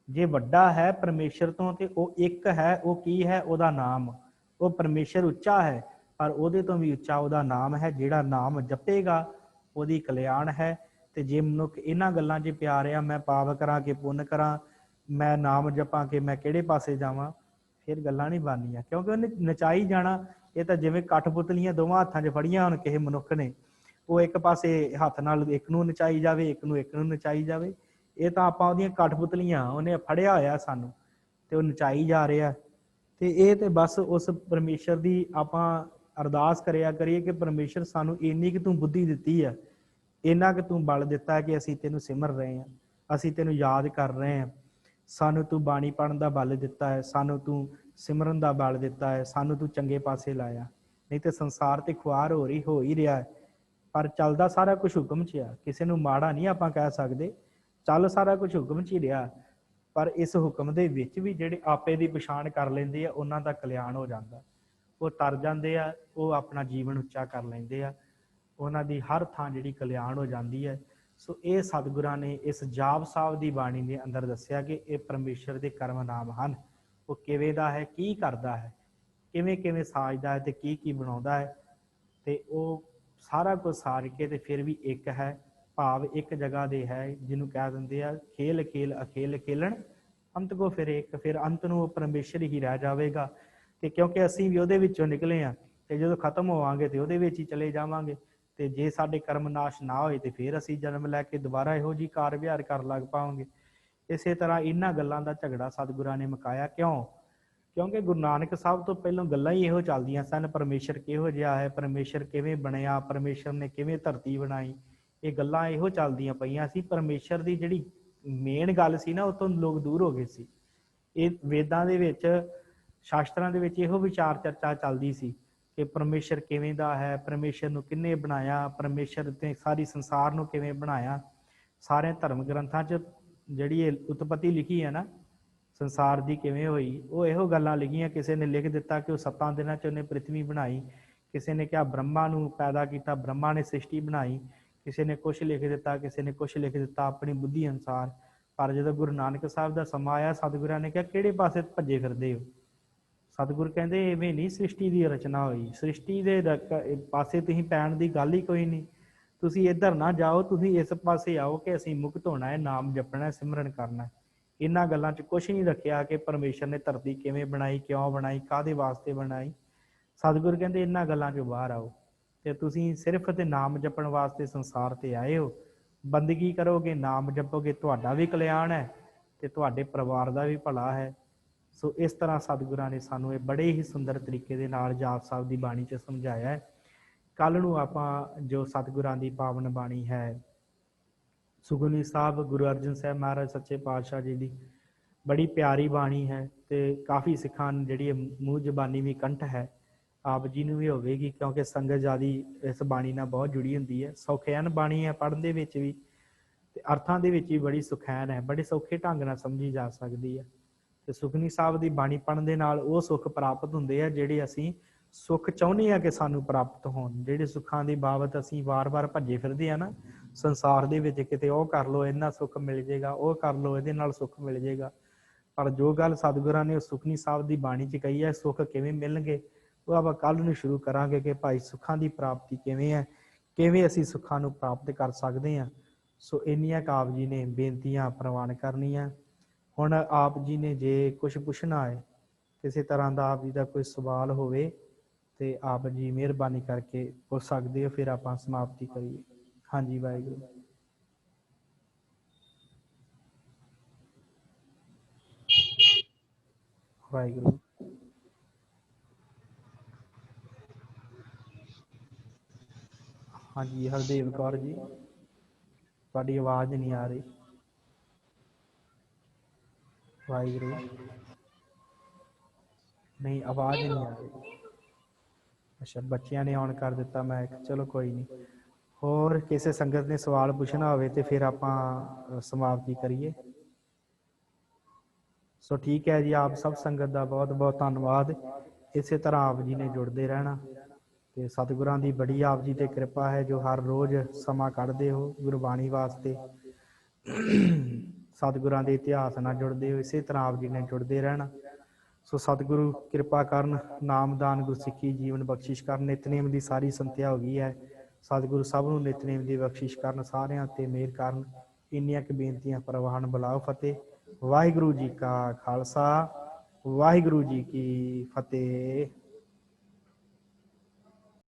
A: ਜੇ ਵੱਡਾ ਹੈ ਪਰਮੇਸ਼ਰ ਤੋਂ ਤੇ ਉਹ ਇੱਕ ਹੈ, ਉਹ ਕੀ ਹੈ? ਉਹਦਾ ਨਾਮ। ਉਹ ਪਰਮੇਸ਼ਰ ਉੱਚਾ ਹੈ, ਪਰ ਉਹਦੇ ਤੋਂ ਵੀ ਉੱਚਾ ਉਹਦਾ ਨਾਮ ਹੈ। ਜਿਹੜਾ ਨਾਮ ਜਪੇਗਾ ਉਹਦੀ ਕਲਿਆਣ ਹੈ। ਤੇ ਜੇ ਮਨੁੱਖ ਇਹਨਾਂ ਗੱਲਾਂ 'ਚ ਪਿਆ ਰਿਹਾ, ਮੈਂ ਪਾਪ ਕਰਾਂ ਕਿ ਪੁੰਨ ਕਰਾਂ, ਮੈਂ ਨਾਮ ਜਪਾਂ ਕਿ ਮੈਂ ਕਿਹੜੇ ਪਾਸੇ ਜਾਵਾਂ, ਫਿਰ ਗੱਲਾਂ ਨਹੀਂ ਬਣਨੀਆਂ। ਕਿਉਂਕਿ ਉਹਨੇ ਨਚਾਈ ਜਾਣਾ। ਇਹ ਤਾਂ ਜਿਵੇਂ ਕਠਪੁਤਲੀਆਂ ਦੋਵਾਂ ਹੱਥਾਂ 'ਚ ਫੜੀਆਂ ਹੁਣ ਕਿਸੇ ਮਨੁੱਖ ਨੇ, ਉਹ ਇੱਕ ਪਾਸੇ ਹੱਥ ਨਾਲ ਇੱਕ ਨੂੰ ਨਚਾਈ ਜਾਵੇ, ਇੱਕ ਨੂੰ ਨਚਾਈ ਜਾਵੇ। ਇਹ ਤਾਂ ਆਪਾਂ ਉਹਦੀਆਂ ਕਠਪੁਤਲੀਆਂ, ਉਹਨੇ ਫੜਿਆ ਹੋਇਆ ਸਾਨੂੰ ਤੇ ਉਹ ਨਚਾਈ ਜਾ ਰਿਹਾ। ਤੇ ਇਹ ਤੇ ਬਸ ਉਸ ਪਰਮੇਸ਼ਰ ਦੀ ਆਪਾਂ ਅਰਦਾਸ ਕਰਿਆ ਕਰੀਏ ਕਿ ਪਰਮੇਸ਼ਰ ਸਾਨੂੰ ਇੰਨੀ ਕਿ ਤੂੰ ਬੁੱਧੀ ਦਿੱਤੀ ਆ, ਇੰਨਾ ਕਿ ਤੂੰ ਬਲ ਦਿੱਤਾ ਕਿ ਅਸੀਂ ਤੈਨੂੰ ਸਿਮਰ ਰਹੇ ਹਾਂ, ਅਸੀਂ ਤੈਨੂੰ ਯਾਦ ਕਰ ਰਹੇ ਹਾਂ। ਸਾਨੂੰ ਤੂੰ ਬਾਣੀ ਪੜ੍ਹਨ ਦਾ ਬਲ ਦਿੱਤਾ ਹੈ, ਸਾਨੂੰ ਤੂੰ ਸਿਮਰਨ ਦਾ ਬਲ ਦਿੱਤਾ ਹੈ, ਸਾਨੂੰ ਤੂੰ ਚੰਗੇ ਪਾਸੇ ਲਾਇਆ। ਨਹੀਂ ਤੇ ਸੰਸਾਰ ਤੇ ਖੁਆਰ ਹੋ ਹੀ ਰਿਹਾ ਹੈ, ਪਰ ਚੱਲਦਾ ਸਾਰਾ ਕੁਝ ਹੁਕਮ 'ਚ ਆ। ਕਿਸੇ ਨੂੰ ਮਾੜਾ ਨਹੀਂ ਆਪਾਂ ਕਹਿ ਸਕਦੇ, ਚੱਲ ਸਾਰਾ ਕੁਝ ਹੁਕਮ 'ਚ ਹੀ ਰਿਹਾ। ਪਰ ਇਸ ਹੁਕਮ ਦੇ ਵਿੱਚ ਵੀ ਜਿਹੜੇ ਆਪੇ ਦੀ ਪਛਾਣ ਕਰ ਲੈਂਦੇ ਆ, ਉਹਨਾਂ ਦਾ ਕਲਿਆਣ ਹੋ ਜਾਂਦਾ। ਉਹ ਤਰ ਜਾਂਦੇ ਆ, ਉਹ ਆਪਣਾ ਜੀਵਨ ਉੱਚਾ ਕਰ ਲੈਂਦੇ ਆ, ਉਹਨਾਂ ਦੀ ਹਰ ਥਾਂ ਜਿਹੜੀ ਕਲਿਆਣ ਹੋ ਜਾਂਦੀ ਹੈ। ਸੋ ਇਹ ਸਤਿਗੁਰਾਂ ਨੇ ਇਸ ਜਾਪ ਸਾਹਿਬ ਦੀ ਬਾਣੀ ਦੇ ਅੰਦਰ ਦੱਸਿਆ ਕਿ ਇਹ ਪਰਮੇਸ਼ਰ ਦੇ ਕਰਮ ਨਾਮ ਹਨ। ਉਹ ਕਿਵੇਂ ਦਾ ਹੈ, ਕੀ ਕਰਦਾ ਹੈ, ਕਿਵੇਂ ਕਿਵੇਂ ਸਾਜਦਾ ਹੈ ਤੇ ਕੀ ਬਣਾਉਂਦਾ ਹੈ, ਤੇ ਉਹ ਸਾਰਾ ਕੁਝ ਸਾਰ ਕੇ ਤੇ ਫਿਰ ਵੀ ਇੱਕ ਹੈ। ਭਾਵ ਇੱਕ ਜਗ੍ਹਾ ਦੇ ਹੈ, ਜਿਹਨੂੰ ਕਹਿ ਦਿੰਦੇ ਆ ਖੇਲ ਖੇਲ ਅਖੇਲ ਖੇਲਣ ਅੰਤ ਕੋ ਫਿਰ ਇੱਕ। ਫਿਰ ਅੰਤ ਨੂੰ ਉਹ ਪਰਮੇਸ਼ਰ ਹੀ ਰਹਿ ਜਾਵੇਗਾ। ਤੇ ਕਿਉਂਕਿ ਅਸੀਂ ਵੀ ਉਹਦੇ ਵਿੱਚੋਂ ਨਿਕਲੇ ਹਾਂ, ਤੇ ਜਦੋਂ ਖਤਮ ਹੋਵਾਂਗੇ ਤੇ ਉਹਦੇ ਵਿੱਚ ਹੀ ਚਲੇ ਜਾਵਾਂਗੇ। ਤੇ ਜੇ ਸਾਡੇ ਕਰਮ ਨਾਸ਼ ਨਾ ਹੋਏ ਤੇ ਫਿਰ ਅਸੀਂ ਜਨਮ ਲੈ ਕੇ ਦੁਬਾਰਾ ਇਹੋ ਜਿਹੀ ਕਾਰ ਵਿਹਾਰ ਕਰਨ ਲੱਗ ਪਾਵਾਂਗੇ। ਇਸੇ ਤਰ੍ਹਾਂ ਇਹਨਾਂ ਗੱਲਾਂ ਦਾ ਝਗੜਾ ਸਤਿਗੁਰਾਂ ਨੇ ਮੁਕਾਇਆ। ਕਿਉਂਕਿ ਗੁਰੂ ਨਾਨਕ ਸਾਹਿਬ ਤੋਂ ਪਹਿਲਾਂ ਗੱਲਾਂ ਹੀ ਇਹੋ ਚੱਲਦੀਆਂ ਸਨ, ਪਰਮੇਸ਼ਰ ਕਿਹੋ ਜਿਹਾ ਹੈ, ਪਰਮੇਸ਼ਰ ਕਿਵੇਂ ਬਣਿਆ, ਪਰਮੇਸ਼ਰ ਨੇ ਕਿਵੇਂ ਧਰਤੀ ਬਣਾਈ। ਇਹ ਗੱਲਾਂ ਇਹੋ ਚੱਲਦੀਆਂ ਪਈਆਂ ਸੀ। ਪਰਮੇਸ਼ਰ ਦੀ ਜਿਹੜੀ ਮੇਨ ਗੱਲ ਸੀ ਨਾ, ਉਹ ਤੋਂ ਲੋਕ ਦੂਰ ਹੋ ਗਏ ਸੀ। ਇਹ ਵੇਦਾਂ ਦੇ ਵਿੱਚ, ਸ਼ਾਸਤਰਾਂ ਦੇ ਵਿੱਚ ਇਹੋ ਵਿਚਾਰ ਚਰਚਾ ਚੱਲਦੀ ਸੀ ਕਿ ਪਰਮੇਸ਼ਰ ਕਿਵੇਂ ਦਾ ਹੈ, ਪਰਮੇਸ਼ਰ ਨੂੰ ਕਿਹਨੇ ਬਣਾਇਆ, ਪਰਮੇਸ਼ਰ ਤੇ ਸਾਰੀ ਸੰਸਾਰ ਨੂੰ ਕਿਵੇਂ ਬਣਾਇਆ। ਸਾਰੇ ਧਰਮ ਗ੍ਰੰਥਾਂ 'ਚ ਜਿਹੜੀ ਇਹ ਉਤਪਤੀ ਲਿਖੀ ਹੈ ਨਾ ਸੰਸਾਰ ਦੀ ਕਿਵੇਂ ਹੋਈ, ਉਹ ਇਹੋ ਗੱਲਾਂ ਲਿਖੀਆਂ। ਕਿਸੇ ਨੇ ਲਿਖ ਦਿੱਤਾ ਕਿ ਉਹ 7 ਦਿਨਾਂ 'ਚ ਉਹਨੇ ਪ੍ਰਿਥਵੀ ਬਣਾਈ, ਕਿਸੇ ਨੇ ਕਿਹਾ ਬ੍ਰਹਮਾ ਨੂੰ ਪੈਦਾ ਕੀਤਾ, ਬ੍ਰਹਮਾ ਨੇ ਸ੍ਰਿਸ਼ਟੀ ਬਣਾਈ, ਕਿਸੇ ਨੇ ਕੁਛ ਲਿਖ ਦਿੱਤਾ, ਕਿਸੇ ਨੇ ਕੁਛ ਲਿਖ ਦਿੱਤਾ ਆਪਣੀ ਬੁੱਧੀ ਅਨੁਸਾਰ। ਪਰ ਜਦੋਂ ਗੁਰੂ ਨਾਨਕ ਸਾਹਿਬ ਦਾ ਸਮਾਂ ਆਇਆ, ਸਤਿਗੁਰਾਂ ਨੇ ਕਿਹਾ ਕਿਹੜੇ ਪਾਸੇ ਭੱਜੇ ਫਿਰਦੇ ਹੋ। ਸਤਿਗੁਰ ਕਹਿੰਦੇ ਐਵੇਂ ਨਹੀਂ ਸ੍ਰਿਸ਼ਟੀ ਦੀ ਰਚਨਾ ਹੋਈ, ਸ੍ਰਿਸ਼ਟੀ ਦੇ ਪਾਸੇ ਤੁਸੀਂ ਪੈਣ ਦੀ ਗੱਲ ਹੀ ਕੋਈ ਨਹੀਂ। ਤੁਸੀਂ ਇੱਧਰ ਨਾ ਜਾਓ, ਤੁਸੀਂ ਇਸ ਪਾਸੇ ਆਓ ਕਿ ਅਸੀਂ ਮੁਕਤ ਹੋਣਾ ਹੈ, ਨਾਮ ਜਪਣਾ, ਸਿਮਰਨ ਕਰਨਾ। ਇਹਨਾਂ ਗੱਲਾਂ 'ਚ ਕੁਛ ਨਹੀਂ ਰੱਖਿਆ ਕਿ ਪਰਮੇਸ਼ਰ ਨੇ ਧਰਤੀ ਕਿਵੇਂ ਬਣਾਈ, ਕਿਉਂ ਬਣਾਈ, ਕਾਹਦੇ ਵਾਸਤੇ ਬਣਾਈ। ਸਤਿਗੁਰ ਕਹਿੰਦੇ ਇਹਨਾਂ ਗੱਲਾਂ 'ਚੋਂ ਬਾਹਰ ਆਓ, ਤੇ ਤੁਸੀਂ ਸਿਰਫ ਤੇ ਨਾਮ ਜਪਣ ਵਾਸਤੇ ਸੰਸਾਰ ਤੇ ਆਏ ਹੋ। ਬੰਦਗੀ ਕਰੋਗੇ, ਨਾਮ ਜਪੋਗੇ, ਤੁਹਾਡਾ ਵੀ ਕਲਿਆਣ ਹੈ ਤੇ ਤੁਹਾਡੇ ਪਰਿਵਾਰ ਦਾ ਵੀ ਭਲਾ ਹੈ। ਸੋ ਇਸ ਤਰ੍ਹਾਂ ਸਤਿਗੁਰਾਂ ਨੇ ਸਾਨੂੰ ਇਹ ਬੜੇ ਹੀ ਸੁੰਦਰ ਤਰੀਕੇ ਦੇ ਨਾਲ ਜਾਪ ਸਾਹਿਬ ਦੀ ਬਾਣੀ 'ਚ ਸਮਝਾਇਆ ਹੈ। ਕੱਲ੍ਹ ਨੂੰ ਆਪਾਂ ਜੋ ਸਤਿਗੁਰਾਂ ਦੀ ਪਾਵਨ ਬਾਣੀ ਹੈ, ਸੁਖਮਨੀ ਸਾਹਿਬ ਗੁਰੂ ਅਰਜਨ ਸਾਹਿਬ ਮਹਾਰਾਜ ਸੱਚੇ ਪਾਤਸ਼ਾਹ ਜੀ ਦੀ ਬੜੀ ਪਿਆਰੀ ਬਾਣੀ ਹੈ, ਤੇ ਕਾਫੀ ਸਿੱਖਾਂ ਜਿਹੜੀ ਮੂੰਹ ਜ਼ਬਾਨੀ ਵੀ ਕੰਠ ਹੈ। ਆਪ ਜੀ ਨੂੰ ਵੀ ਹੋਵੇਗੀ, ਕਿਉਂਕਿ ਸੰਗਤ ਜਿਆਦੀ ਇਸ ਬਾਣੀ ਨਾਲ ਬਹੁਤ ਜੁੜੀ ਹੁੰਦੀ ਹੈ। ਸੌਖਿਆਨ ਬਾਣੀ ਹੈ, ਪੜ੍ਹਨ ਦੇ ਵਿੱਚ ਵੀ ਤੇ ਅਰਥਾਂ ਦੇ ਵਿੱਚ ਵੀ ਬੜੀ ਸੁਖੈਨ ਹੈ, ਬੜੇ ਸੌਖੇ ਢੰਗ ਨਾਲ ਸਮਝੀ ਜਾ ਸਕਦੀ ਹੈ। ਤੇ ਸੁਖਮਨੀ ਸਾਹਿਬ ਦੀ ਬਾਣੀ ਪੜ੍ਹਨ ਦੇ ਨਾਲ ਉਹ ਸੁੱਖ ਪ੍ਰਾਪਤ ਹੁੰਦੇ ਆ ਜਿਹੜੇ ਅਸੀਂ ਸੁੱਖ ਚਾਹੁੰਦੇ ਆ ਕਿ ਸਾਨੂੰ ਪ੍ਰਾਪਤ ਹੋਣ। ਜਿਹੜੇ ਸੁੱਖਾਂ ਦੀ ਬਾਬਤ ਅਸੀਂ ਵਾਰ-ਵਾਰ ਭੱਜੇ ਫਿਰਦੇ ਆ ਨਾ ਸੰਸਾਰ ਦੇ ਵਿੱਚ, ਕਿਤੇ ਉਹ ਕਰ ਲਓ ਇੰਨਾ ਸੁੱਖ ਮਿਲ ਜਾਏਗਾ, ਉਹ ਕਰ ਲਓ ਇਹਦੇ ਨਾਲ ਸੁੱਖ ਮਿਲ ਜਾਏਗਾ, ਪਰ ਜੋ ਗੱਲ ਸਤਿਗੁਰਾਂ ਨੇ ਸੁਖਮਨੀ ਸਾਹਿਬ ਦੀ ਬਾਣੀ 'ਚ ਕਹੀ ਹੈ, ਸੁੱਖ ਕਿਵੇਂ ਮਿਲਣਗੇ, ਉਹ ਆਪਾਂ ਕੱਲ੍ਹ ਨੂੰ ਸ਼ੁਰੂ ਕਰਾਂਗੇ ਕਿ ਭਾਈ ਸੁੱਖਾਂ ਦੀ ਪ੍ਰਾਪਤੀ ਕਿਵੇਂ ਹੈ, ਕਿਵੇਂ ਅਸੀਂ ਸੁੱਖਾਂ ਨੂੰ ਪ੍ਰਾਪਤ ਕਰ ਸਕਦੇ ਹਾਂ। ਸੋ ਇੰਨੀਆਂ ਆਪ ਜੀ ਨੇ ਬੇਨਤੀਆਂ ਪ੍ਰਵਾਨ ਕਰਨੀਆਂ। ਹੁਣ ਆਪ ਜੀ ਨੇ ਜੇ ਕੁਝ ਪੁੱਛਣਾ ਹੈ, ਕਿਸੇ ਤਰ੍ਹਾਂ ਦਾ ਆਪ ਜੀ ਦਾ ਕੋਈ ਸਵਾਲ ਹੋਵੇ ਤੇ ਆਪ ਜੀ ਮਿਹਰਬਾਨੀ ਕਰਕੇ ਪੁੱਛ ਸਕਦੇ ਹੋ, ਫਿਰ ਆਪਾਂ ਸਮਾਪਤੀ ਕਰੀਏ। ਹਾਂਜੀ ਵਾਹਿਗੁਰੂ। ਵਾਹਿਗੁਰੂ। ਹਾਂਜੀ ਹਰਦੇਵ ਕੌਰ ਜੀ, ਤੁਹਾਡੀ ਆਵਾਜ਼ ਨਹੀਂ ਆ ਰਹੀ। ਵਾਹਿਗੁਰੂ, ਨਹੀਂ ਆਵਾਜ਼ ਨਹੀਂ ਆ ਰਹੀ। ਅੱਛਾ, ਬੱਚਿਆਂ ਨੇ ਔਨ ਕਰ ਦਿੱਤਾ ਮਾਈਕ, ਚਲੋ ਕੋਈ ਨਹੀਂ। ਹੋਰ ਕਿਸੇ ਸੰਗਤ ਨੇ ਸਵਾਲ ਪੁੱਛਣਾ ਹੋਵੇ ਤੇ ਫਿਰ ਆਪਾਂ ਸਮਾਪਤੀ ਕਰੀਏ। ਸੋ ਠੀਕ ਹੈ ਜੀ, ਆਪ ਸਭ ਸੰਗਤ ਦਾ ਬਹੁਤ ਬਹੁਤ ਧੰਨਵਾਦ। ਇਸੇ ਤਰ੍ਹਾਂ ਆਪ ਜੀ ਨੇ ਜੁੜਦੇ ਰਹਿਣਾ ਤੇ ਸਤਿਗੁਰਾਂ ਦੀ ਬੜੀ ਆਪ ਜੀ ਤੇ ਕਿਰਪਾ ਹੈ ਜੋ ਹਰ ਰੋਜ਼ ਸਮਾਂ ਕੱਢਦੇ ਹੋ ਗੁਰਬਾਣੀ ਵਾਸਤੇ, ਸਤਿਗੁਰਾਂ ਦੇ ਇਤਿਹਾਸ ਨਾਲ ਜੁੜਦੇ ਹੋ। ਇਸੇ ਤਰ੍ਹਾਂ ਆਪ ਜੀ ਨੇ ਜੁੜਦੇ ਰਹਿਣਾ। ਸੋ ਸਤਿਗੁਰੂ ਕਿਰਪਾ ਕਰਨ, ਨਾਮਦਾਨ ਗੁਰਸਿੱਖੀ ਜੀਵਨ ਬਖਸ਼ਿਸ਼ ਕਰਨ। ਨਿਤਨੇਮ ਦੀ ਸਾਰੀ ਸੰਥਿਆ ਹੋ ਗਈ ਹੈ, ਸਤਿਗੁਰੂ ਸਭ ਨੂੰ ਨਿਤਨੇਮ ਦੀ ਬਖਸ਼ਿਸ਼ ਕਰਨ, ਸਾਰਿਆਂ 'ਤੇ ਮਿਹਰ ਕਰਨ। ਇੰਨੀਆਂ ਕੁ ਬੇਨਤੀਆਂ ਪ੍ਰਵਾਨ। ਬੁਲਾਓ ਫਤਿਹ। ਵਾਹਿਗੁਰੂ ਜੀ ਕਾ ਖਾਲਸਾ, ਵਾਹਿਗੁਰੂ ਜੀ ਕੀ ਫਤਿਹ।